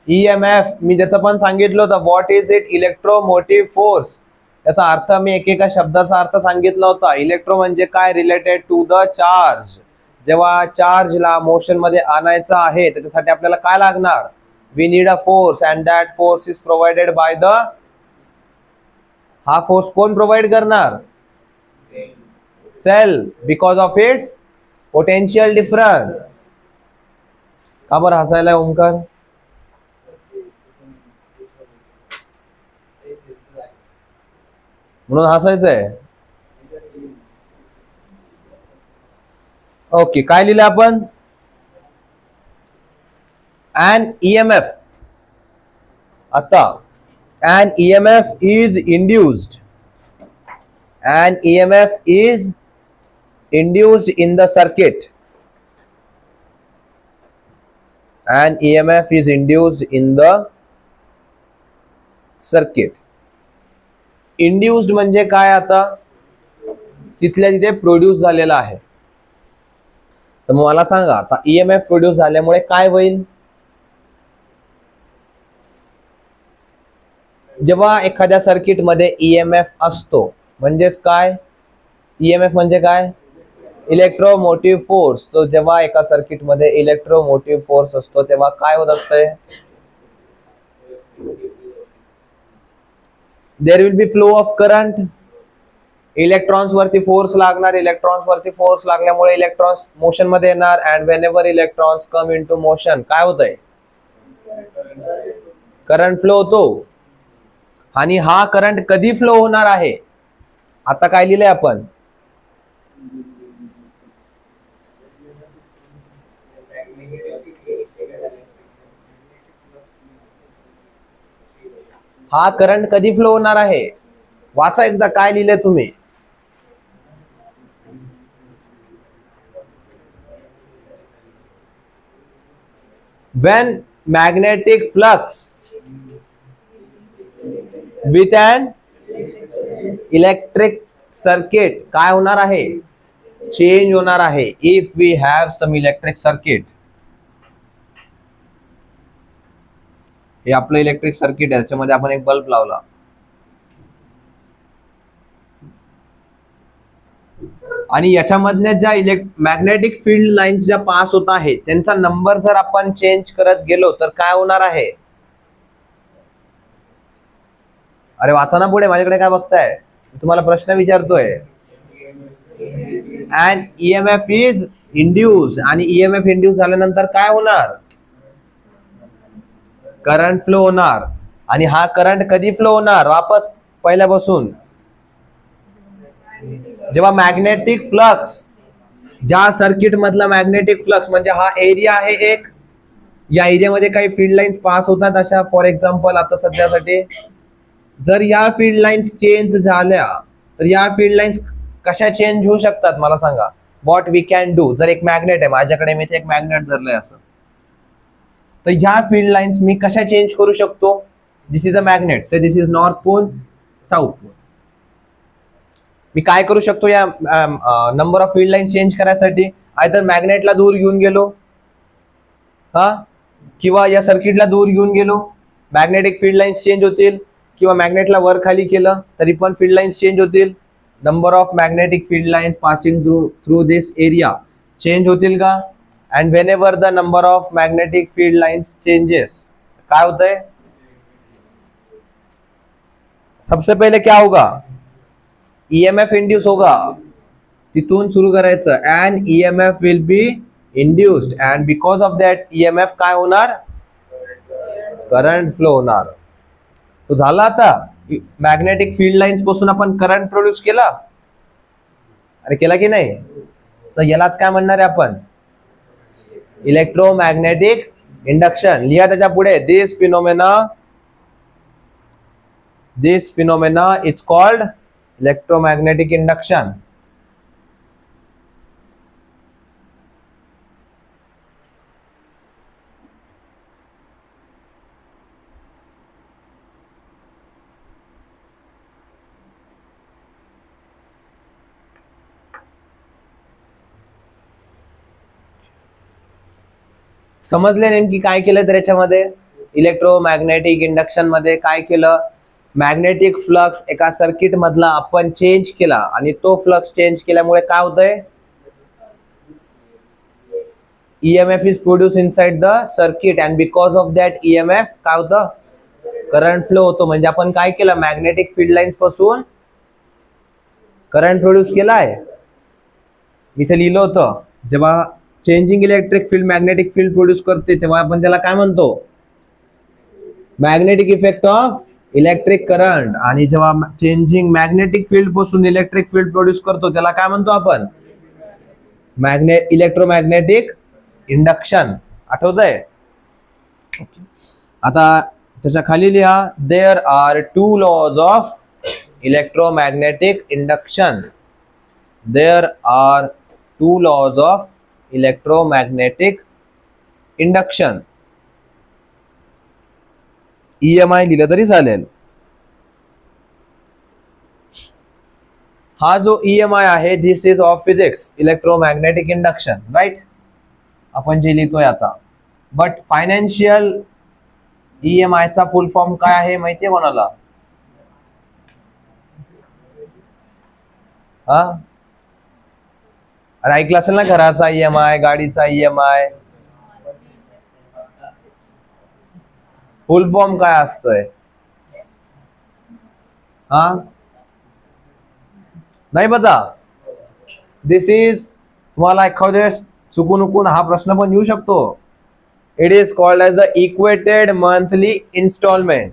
EMF मी ज्याचं पण सांगितलं होतं, what is it, electromotive force. याचा अर्थ मी एकेका शब्दाचा अर्थ सांगितला होता. इलेक्ट्रो म्हणजे काय, रिलेटेड टू द चार्ज. जेव्हा चार्जला मोशन मध्ये आणायचं आहे त्याच्यासाठी आपल्याला काय लागणार, we need a force and that force is provided by the, हा फोर्स कोण प्रोव्हाइड करणार, cell, because of its potential difference. का बरं हसायला ओंकार, म्हणून हसायचंय. ओके, काय लिहिलं आपण? an EMF. आता an EMF is induced. An EMF is induced in the circuit. An EMF is induced in the circuit. Induced म्हणजे काय? आता तिथल्या तिथे प्रोड्यूस झालेला आहे. तर मग मला सांगा, आता EMF प्रोड्यूस झाल्यामुळे काय होईल? जेव्हा एखाद्या सर्किट मध्ये EMF असतो म्हणजेच काय? EMF म्हणजे काय? Electromotive force. तो जेव्हा एका सर्किट मध्ये इलेक्ट्रोमोटिव्ह फोर्स असतो तेव्हा काय होत असते? There will be flow of current. Electrons वरती फोर्स लागणार. इलेक्ट्रॉन्स वरती फोर्स लागल्यामुळे इलेक्ट्रॉन्स मोशन मध्ये येणार. And whenever electrons come into motion काय होतंय? करंट फ्लो होतो. आणि हा करंट कधी फ्लो होणार आहे? आता काय लिहिलंय आपण? हा करंट कधी फ्लो होणार आहे? वाचा एकदा काय लिहिलंय तुम्ही. When magnetic flux with an electric circuit काय होणार आहे? चेंज होणार आहे. If we have some electric circuit. हे आपलं इलेक्ट्रिक सर्किट आहे, त्याच्यामध्ये आपण एक बल्ब लावला. आणि याच्यामधल्या ज्या मॅग्नेटिक फील्ड लाईन्स ज्या पास होत आहेत त्यांचा नंबर जर आपण चेंज करत गेलो तर काय होणार आहे? अरे वाचा ना पुढे, माझ्याकडे काय बघताय? तुम्हाला प्रश्न विचारतोय. And EMF is induce. आणि EMF इंड्यूस झाल्यानंतर काय होणार? करंट फ्लो होणार. आणि हा करंट कधी फ्लो होणार? वापस पहिल्यापासून. जेव्हा मॅग्नेटिक फ्लक्स, ज्या सर्किट मधला मॅग्नेटिक फ्लक्स म्हणजे हा एरिया आहे एक, या एरियामध्ये काही फील्ड लाईन्स पास होतात अशा. फॉर एक्झाम्पल आता सध्यासाठी जर या फील्ड लाईन्स चेंज झाल्या तर या फील्ड लाईन्स कशा चेंज होऊ शकतात मला सांगा. What we can do. जर एक मॅग्नेट आहे माझ्याकडे, मी एक मॅग्नेट धरलंय असं, तर ह्या फील्ड लाईन्स मी कशा चेंज करू शकतो? This is a magnet. Say this is north pole, south pole. मी काय करू शकतो या number of field line change करायसाठी? आयदर मॅग्नेटला दूर घेऊन गेलो, हा, किंवा या सर्किटला दूर घेऊन गेलो, मॅग्नेटिक फील्ड लाईन्स चेंज होतील. किंवा मॅग्नेटला वर खाली केलं तरी पण फील्ड लाईन्स चेंज होतील. Number of magnetic field lines passing through this area change होतील का? And when ever the number of magnetic field lines changes काय होतंय? सबसे पहले क्या होगा? EMF इंड्यूस होगा. तिथून सुरू करायचं. And EMF will be induced and because of that EMF काय होणार? करंट फ्लो होणार. तो झाला. आता मॅग्नेटिक फील्ड लाईन्स पासून आपण करंट प्रोड्यूस केला. अरे केला की नाही? तर यालाच काय म्हणणार आहे आपण? Electromagnetic induction. लिहा त्याच्या पुढे. This phenomena is called electromagnetic induction. समजले नेमकी काय केलं तर याच्यामध्ये? इलेक्ट्रोमॅग्नेटिक इंडक्शन मध्ये काय केलं? मॅग्नेटिक फ्लक्स एका सर्किट मधला आपण चेंज केला आणि तो फ्लक्स चेंज केल्यामुळे काय होतंय? EMF is produce inside the circuit and because of that EMF काय होतं? करंट फ्लो होतो. म्हणजे आपण काय केलं? मॅग्नेटिक फील्ड लाईन्स पासून करंट प्रोड्यूस केलाय. इथे लिहिलं होतं जेव्हा changing electric field magnetic field produce करते तेव्हा आपण त्याला काय म्हणतो? Magnetic effect of electric current. आणि जेव्हा चेंजिंग मॅग्नेटिक फील्ड पासून इलेक्ट्रिक फील्ड प्रोड्यूस करतो त्याला काय म्हणतो आपण? Electromagnetic induction. आठवतंय? आता त्याच्या खाली लिहा, there are two laws of electromagnetic induction. There are two laws of electromagnetic induction. EMI लिहिलं तरी चालेल. हा जो EMI आहे, this is of physics, electromagnetic induction, right? आपण जे लिहितोय आता. बट फायनान्शियल EMI चा फुल फॉर्म काय आहे माहितीये कोणाला? हा, अरे ऐकलं असेल ना, घराचा EMI, गाडीचा EMI. फुल फॉर्म काय असतोय? हा, नाही पता? दिस इज, तुम्हाला एखाद्या चुकून हा प्रश्न पण येऊ शकतो. It is called as a equated monthly installment.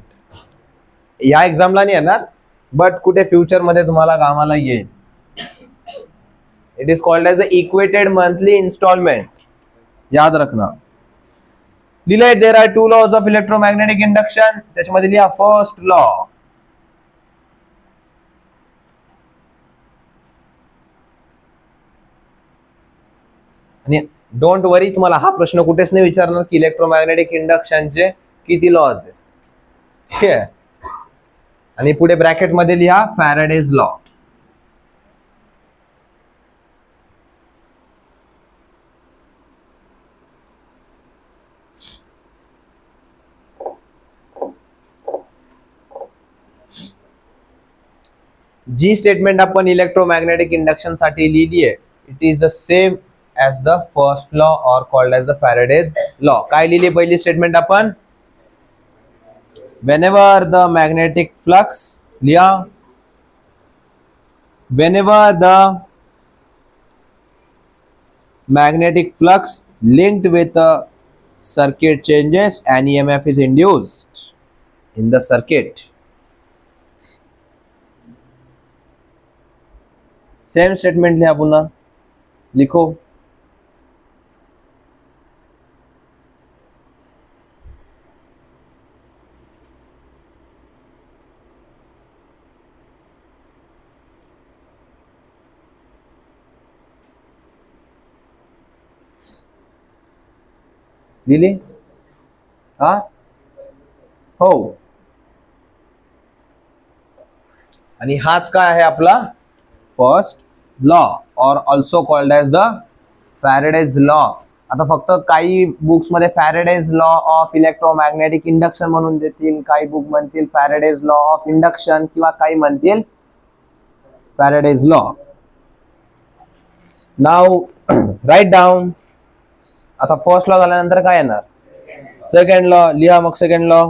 या एक्झामला नाही येणार, बट कुठे फ्युचर मध्ये तुम्हाला कामाला येईल. It is called as a equated monthly installment. याद रखना. लिहिलंय, there are two laws of electromagnetic induction. त्याच्यामध्ये लिहा फर्स्ट लॉ. आणि डोंट वरी, तुम्हाला हा प्रश्न कुठेच नाही विचारणार की इलेक्ट्रोमॅग्नेटिक इंडक्शनचे किती लॉज आहेत. आणि पुढे ब्रॅकेट मध्ये लिहा फॅराडेज लॉ. जी स्टेटमेंट आपण इलेक्ट्रोमॅग्नेटिक इंडक्शन साठी लिहिली आहे, it is the same as the first law or called as the Faraday's law. काय लिहिली पहिली स्टेटमेंट आपण? whenever the magnetic flux, लिहा, whenever the magnetic flux linked with the circuit changes, an EMF is induced in the circuit. Same statement लिहा, पुन्हा लिखो. लिहिली? हा, हो. आणि हाच काय आहे आपला फर्स्ट लॉ, और also called as the Faraday's law. आता फक्त काही बुक्स मध्ये Faraday's law of electromagnetic induction म्हणून देतील, काही बुक म्हणतील फॅरेडेज लॉ ऑफ इंडक्शन, किंवा काही म्हणतील Faraday's law. Now write down. आता फर्स्ट लॉ झाल्यानंतर काय येणार? Second law. लिहा मग सेकंड लॉ.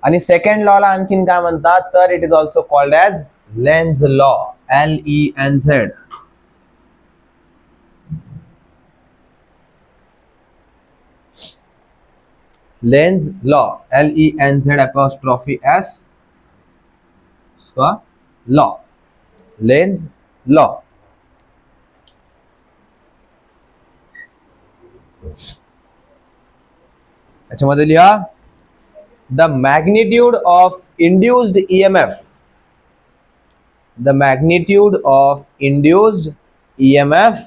आणि सेकंड लॉ ला आणखीन काय म्हणतात तर it is also called as Lenz law. LENZ. Lenz law, LENZ apostrophe S उसका लॉ, लेन्झ लॉ. त्याच्यामध्ये लिहा, the magnitude of induced EMF, the magnitude of induced EMF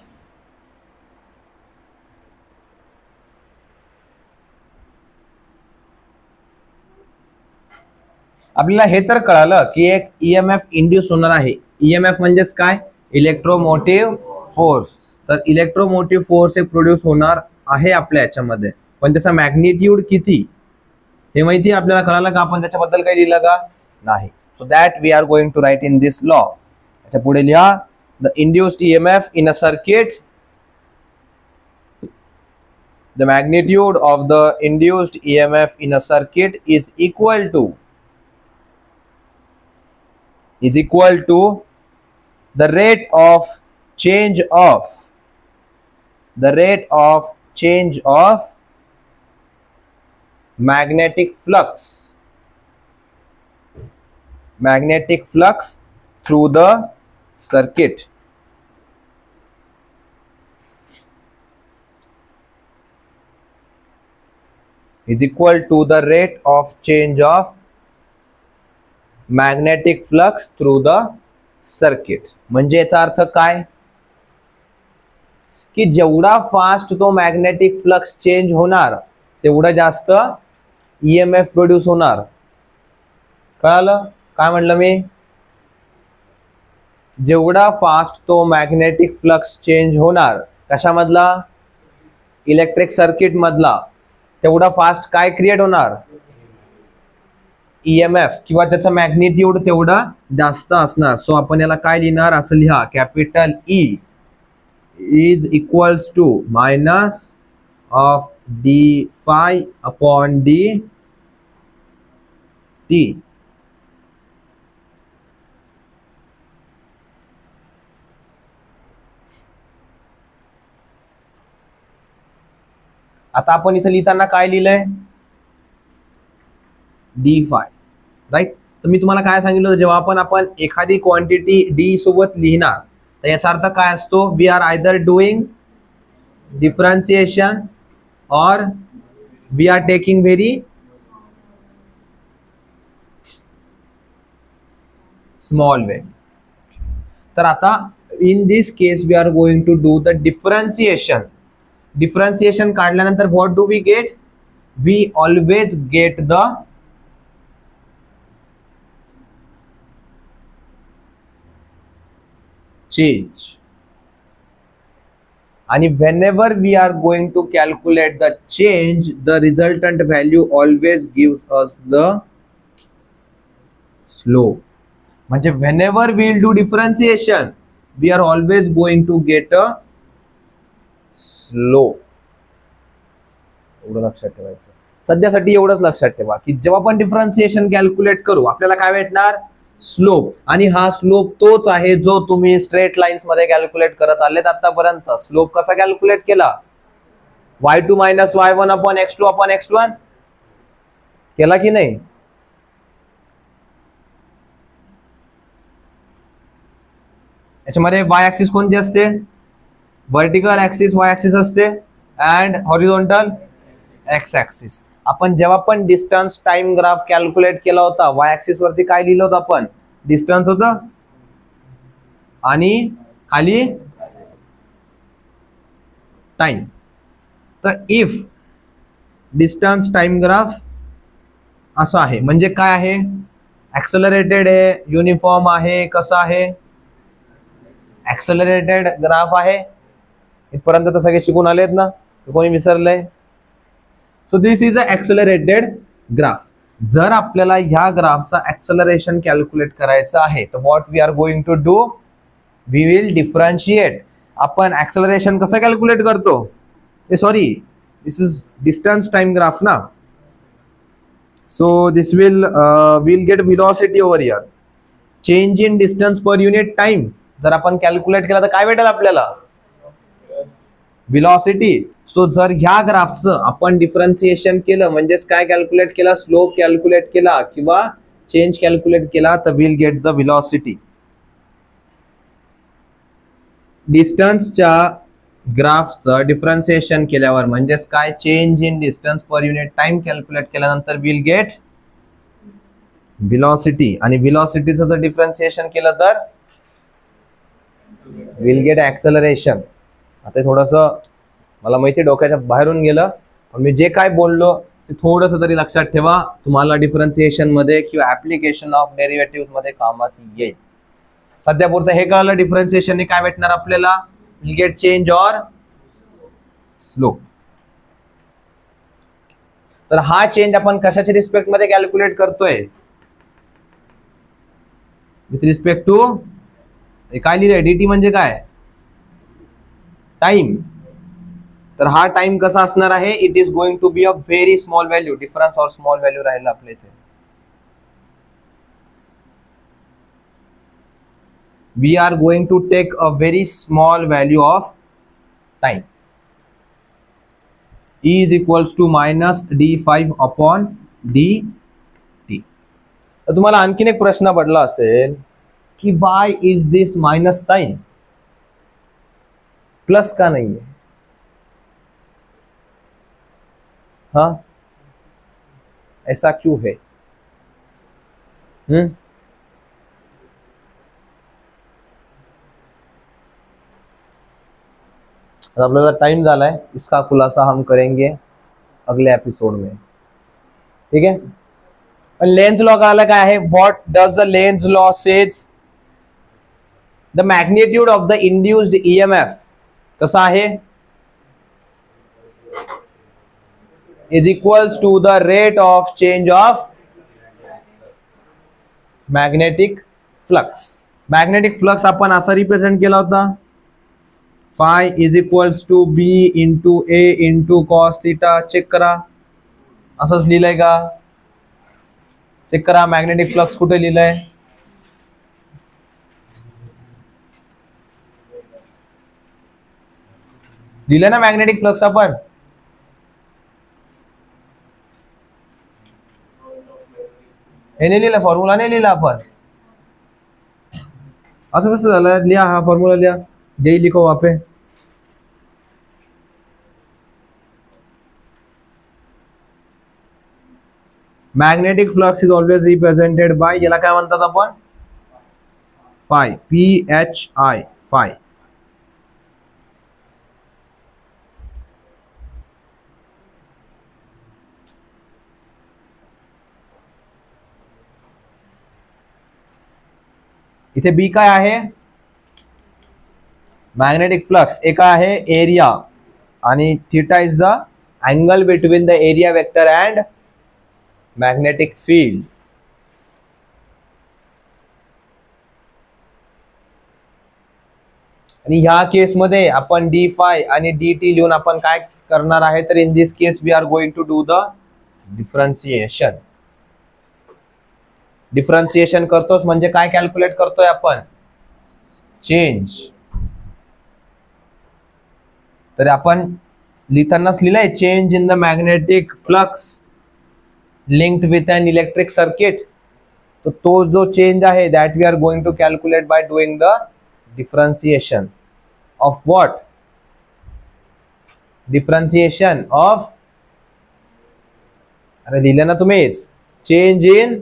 आपल्याला हे तर कळालं की एक EMF इंड्यूस होणार आहे. EMF म्हणजेच काय? Electromotive force. तर इलेक्ट्रोमोटिव्ह फोर्स एक प्रोड्यूस होणार आहे आपल्या याच्यामध्ये, पण त्याचा मॅग्निट्यूड किती हे माहिती आपल्याला कळालं का? आपण त्याच्याबद्दल काही लिहिलं का? नाही. So that we are going to write in this law. त्याच्या पुढे लिहा, the induced EMF in a circuit, the magnitude of the induced EMF in a circuit is equal to the rate of change of magnetic flux through the circuit is equal to the rate of change of magnetic flux through the circuit. म्हणजे याचा अर्थ काय की जेवढा fast तो magnetic flux change होणार तेवढं जास्त ईएमएफ प्रोड्यूस होणार. कळालं काय म्हणलं मी? जेवढा फास्ट तो मॅग्नेटिक फ्लक्स चेंज होणार कशामधला? इलेक्ट्रिक सर्किट मधला, तेवढा फास्ट काय क्रिएट होणार? ईएमएफ किंवा त्याचं मॅग्निट्यूड तेवढं जास्त असणार. सो आपण याला काय लिहिणार? असं लिहा, capital E is equals to minus of d phi upon d t. आता आपण इथे लिहिताना काय लिहिलंय? डी फाय, राईट. तर मी तुम्हाला काय सांगितलं होतं, जेव्हा आपण एखादी क्वांटिटी डी सोबत लिहिणार तर याचा अर्थ काय असतो? We are either doing differentiation और we are taking very small value. तर आता in this case we are going to do the differentiation. Differentiation काढल्यानंतर what do we get? We always get the change, and whenever we are going to calculate the change, the resultant value always gives us the slope. म्हणजे whenever we will do differentiation we are always going to get a slope. एवढं लक्षात ठेवायचं. सध्यासाठी एवढंच लक्षात ठेवा की जेव्हा आपण डिफरन्सिएशन कॅल्क्युलेट करू आपल्याला काय भेटणार? स्लोप. आणि हा स्लोप तोच आहे जो तुम्ही स्ट्रेट लाईन्स मध्ये कॅल्क्युलेट करत आलेत आतापर्यंत. स्लोप कसा कॅल्क्युलेट केला? y2 minus y1 upon x2 upon x1 केला की नाही? याच्यामध्ये y ऍक्सिस कोणती असते? वर्टिकल ऍक्सिस y ऍक्सिस असते अँड हॉरिझॉन्टल x ऍक्सिस. आपण जेव्हा पण डिस्टन्स टाइम ग्राफ कॅल्क्युलेट केला होता y ऍक्सिस वरती काय लिहिलं होतं आपण? डिस्टन्स होतं आणि खाली टाइम. तर इफ डिस्टन्स टाइम ग्राफ असं आहे म्हणजे काय आहे? ऍक्सेलरेटेड आहे, युनिफॉर्म आहे, कसं आहे? ऍक्सेलरेटेड ग्राफ आहे. इथपर्यंत तर सगळे शिकून आलेत ना? कोणी विसरलंय? So this is a accelerated graph. जर आपल्याला ह्या ग्राफचा ऍक्सेलरेशन कॅल्क्युलेट करायचं आहे तर what we are going to do? We will differentiate. आपण ऍक्सेलरेशन कसं कॅल्क्युलेट करतो? Sorry, this is distance time graph ना. So this will get velocity over here. Change in distance per unit time जर आपण calculate केला तर काय भेटेल आपल्याला? व्हेलॉसिटी. सो जर ह्या ग्राफचं आपण डिफरन्सिएशन केलं म्हणजेच काय कॅल्क्युलेट केला? स्लोप कॅल्क्युलेट केला किंवा चेंज कॅल्क्युलेट केला तर विल गेट द व्हेलॉसिटी. डिस्टन्सच्या ग्राफचं डिफरन्सिएशन केल्यावर म्हणजेच काय? Change in distance per unit time calculate केल्यानंतर विल गेट व्हेलॉसिटी. आणि व्हेलॉसिटीचं जर डिफरन्सिएशन केलं तर विल गेट ऍक्सेलरेशन. आता थोडंसं मला माहिती डोक्याच्या बाहेरून गेलं पण मी जे काय बोललो ते थोडंसं तरी लक्षात ठेवा. तुम्हाला डिफरन्सिएशन मध्ये किंवा ऍप्लिकेशन ऑफ डेरिव्हेटिव्ह मध्ये कामात येईल. सध्यापुरतं हे कळलं डिफरन्सिएशन काय भेटणार आपल्याला? Will get change or slope. तर हा चेंज आपण कशाच्या रिस्पेक्ट मध्ये कॅल्क्युलेट करतोय? विथ रिस्पेक्ट टू काय लिहिलंय? dt म्हणजे काय? टाइम. तर हा टाइम कसा असणार आहे? It is going to be a very small value. Difference और स्मॉल व्हॅल्यू राहिला आपल्या इथे. We are going to take a very small value of time. E is equals to minus d5 upon dt. तर तुम्हाला आणखीन एक प्रश्न पडला असेल कि why is this minus sign, plus का नहीं है। हाँ, ऐसा क्यों है? आपल्याला टाइम झालाय, इसका खुलासा हम करेंगे अगले एपिसोड में, ठीक है। लेंज लॉ का अलग है। What does the Lenz law says? The magnitude of the induced EMF कसा आहे? Is equals to the rate of change of magnetic flux. Magnetic flux आपण असा रिप्रेझेंट केला होता, phi is equals to B into A into cos theta. Check करा, असंच लिहिलंय का? चेक करा मॅग्नेटिक फ्लक्स कुठे लिहिलंय? लिहिलंय ना मॅग्नेटिक फ्लक्स आपण? हे नाही लिहिलं, फॉर्म्युला नाही लिहिला आपण। असं कसं झालं? लिहा, हा फॉर्म्युला लिहा, यही लिखो वहां पे। Magnetic flux is always represented by, याला काय म्हणतात आपण? फाय, PHI, फाय। इथे बी काय आहे? Magnetic flux. एक आहे एरिया, आणि theta is the angle between the area vector and magnetic field. आणि ह्या केस मध्ये आपण डी फाय आणि डी टी लिहून आपण काय करणार आहे? तर in this case we are going to do the differentiation. Differentiation करतोस म्हणजे काय कॅल्क्युलेट करतोय आपण? चेंज। तर आपण लिहितानाच लिहिलंय change in the magnetic flux linked with an electric circuit. तो जो चेंज आहे that we are going to calculate by doing the differentiation of what? Differentiation of, अरे लिहिलं ना तुम्हीच, चेंज इन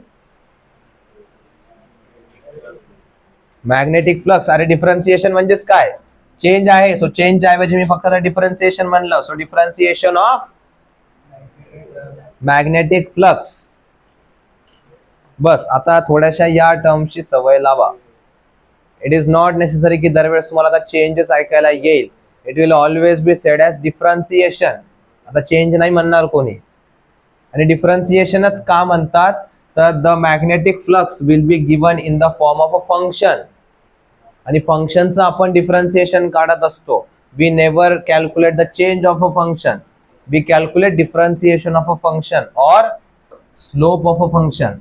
मॅग्नेटिक फ्लक्स। अरे डिफरेंशिएशन म्हणजेच काय? चेंज आहे, सो चेंज ऐवजी मी फक्त डिफरेंशिएशन म्हणलं, so differentiation of magnetic flux. बस, आता थोड्याशा या टर्मची सवय लावा। इट इज नॉट नेसेसरी की दरवेळेस तुम्हाला आता चेंजेस ऐकायला येईल। It will always be said as differentiation. आता चेंज नाही म्हणणार कोणी, आणि डिफरन्सिएशनच का म्हणतात? तर the magnetic flux will be given in the form of a function, आणि फंक्शनचं आपण डिफरन्सिएशन काढत असतो। We never calculate the change of a function, we calculate differentiation of a function और स्लोप ऑफ अ फंक्शन।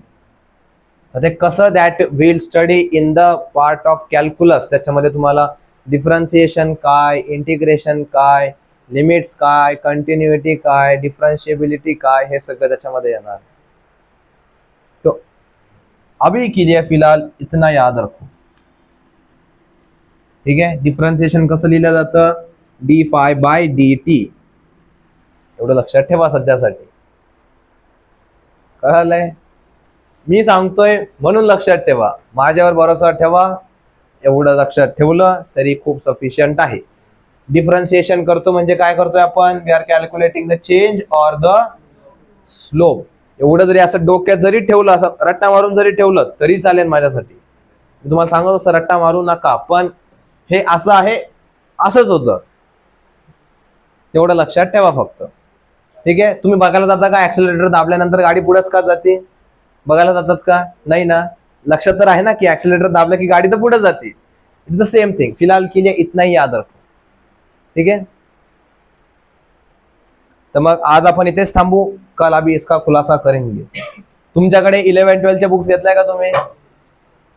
ते कसं? That will study in the part of calculus. त्याच्यामध्ये तुम्हाला डिफरन्सिएशन काय, इंटिग्रेशन काय, लिमिट्स काय, कंटिन्युइटी काय, डिफरेंशिएबिलिटी काय, हे सगळं त्याच्यामध्ये येणार। तो अभी के लिए फिलहाल इतना याद रखो, ठीक है। डिफरेंशिएशन कसं लिहिलं जातं? डी फाय बाय डी टी, एवढं लक्षात ठेवा सध्यासाठी। कळलंय? मी सांगतोय म्हणून लक्षात ठेवा, माझ्यावर भरोसा ठेवा, एवढं लक्षात ठेवलं तरी खूप सफिशियंट आहे। डिफरेंशिएशन करतो म्हणजे काय करतोय आपण? We are calculating the change और द स्लोप। एवढं जरी असं डोक्यात जरी ठेवलं, असं रट्टा मारून जरी ठेवलं तरी चालेल माझ्यासाठी। मी तुम्हाला सांगतो असं रट्टा मारू नका, पण हे असं आहे, असंच होतं, तेवढं लक्षात ठेवा फक्त, ठीक आहे। तुम्ही बघायला जाता का ऍक्सिलरेटर दाबल्यानंतर गाडी पुढेच का जाते? बघायला जातात का? नाही ना? लक्षात तर आहे ना की ऍक्सिलरेटर दाबलं की गाडी तर पुढे जाते। It's the same thing. फिलहाल के लिए इतना ही याद रखो, ठीक है। तर मग आज आपण इथेच थांबू, कल अभी इसका खुलासा करेंगे। तुमच्याकडे 11-12चे बुक्स घेतलाय का तुम्ही?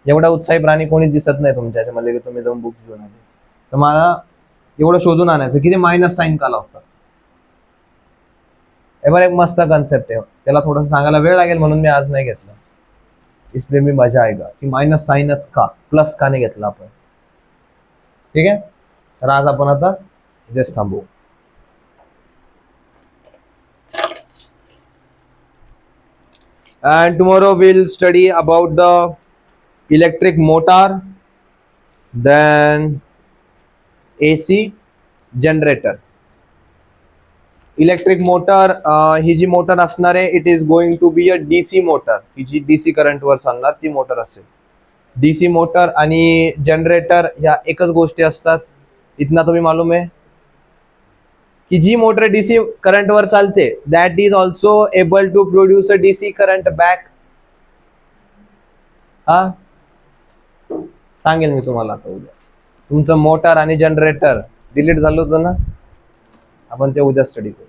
एवढा उत्साही प्राणी कोणी दिसत नाही तुमच्या मध्ये की तुम्ही जाऊन बुक्स घेऊन आले। तर मला एवढं शोधून आणायचं की ते मायनस साइन का लावतात। एवढा एक मस्त कन्सेप्ट आहे, त्याला थोडंसं सांगायला वेळ लागेल म्हणून मी आज नाही घेतलं। इसमें भी मजा आएगा की मायनस साइनच का प्लस का नाही घेतला आपण. ठीक आहे, तर आज आपण आता इथेच थांबू. And tomorrow we'll study about the electric motor, then AC generator. Electric motor ही जी मोटर असणार आहे it is going to be a DC motor. ही जी डीसी करंट वर चालणार ती मोटर असेल. डीसी मोटर आणि जनरेटर ह्या एकच गोष्टी असतात. इतना तुम्ही मालूम आहे की जी मोटर डीसी करंट वर चालते that is also able to produce a DC current back. हा सांगेल मी तुम्हाला आता उद्या. तुमचं मोटर आणि जनरेटर डिलीट झालं होतं ना, आपण ते उद्या स्टडी करू.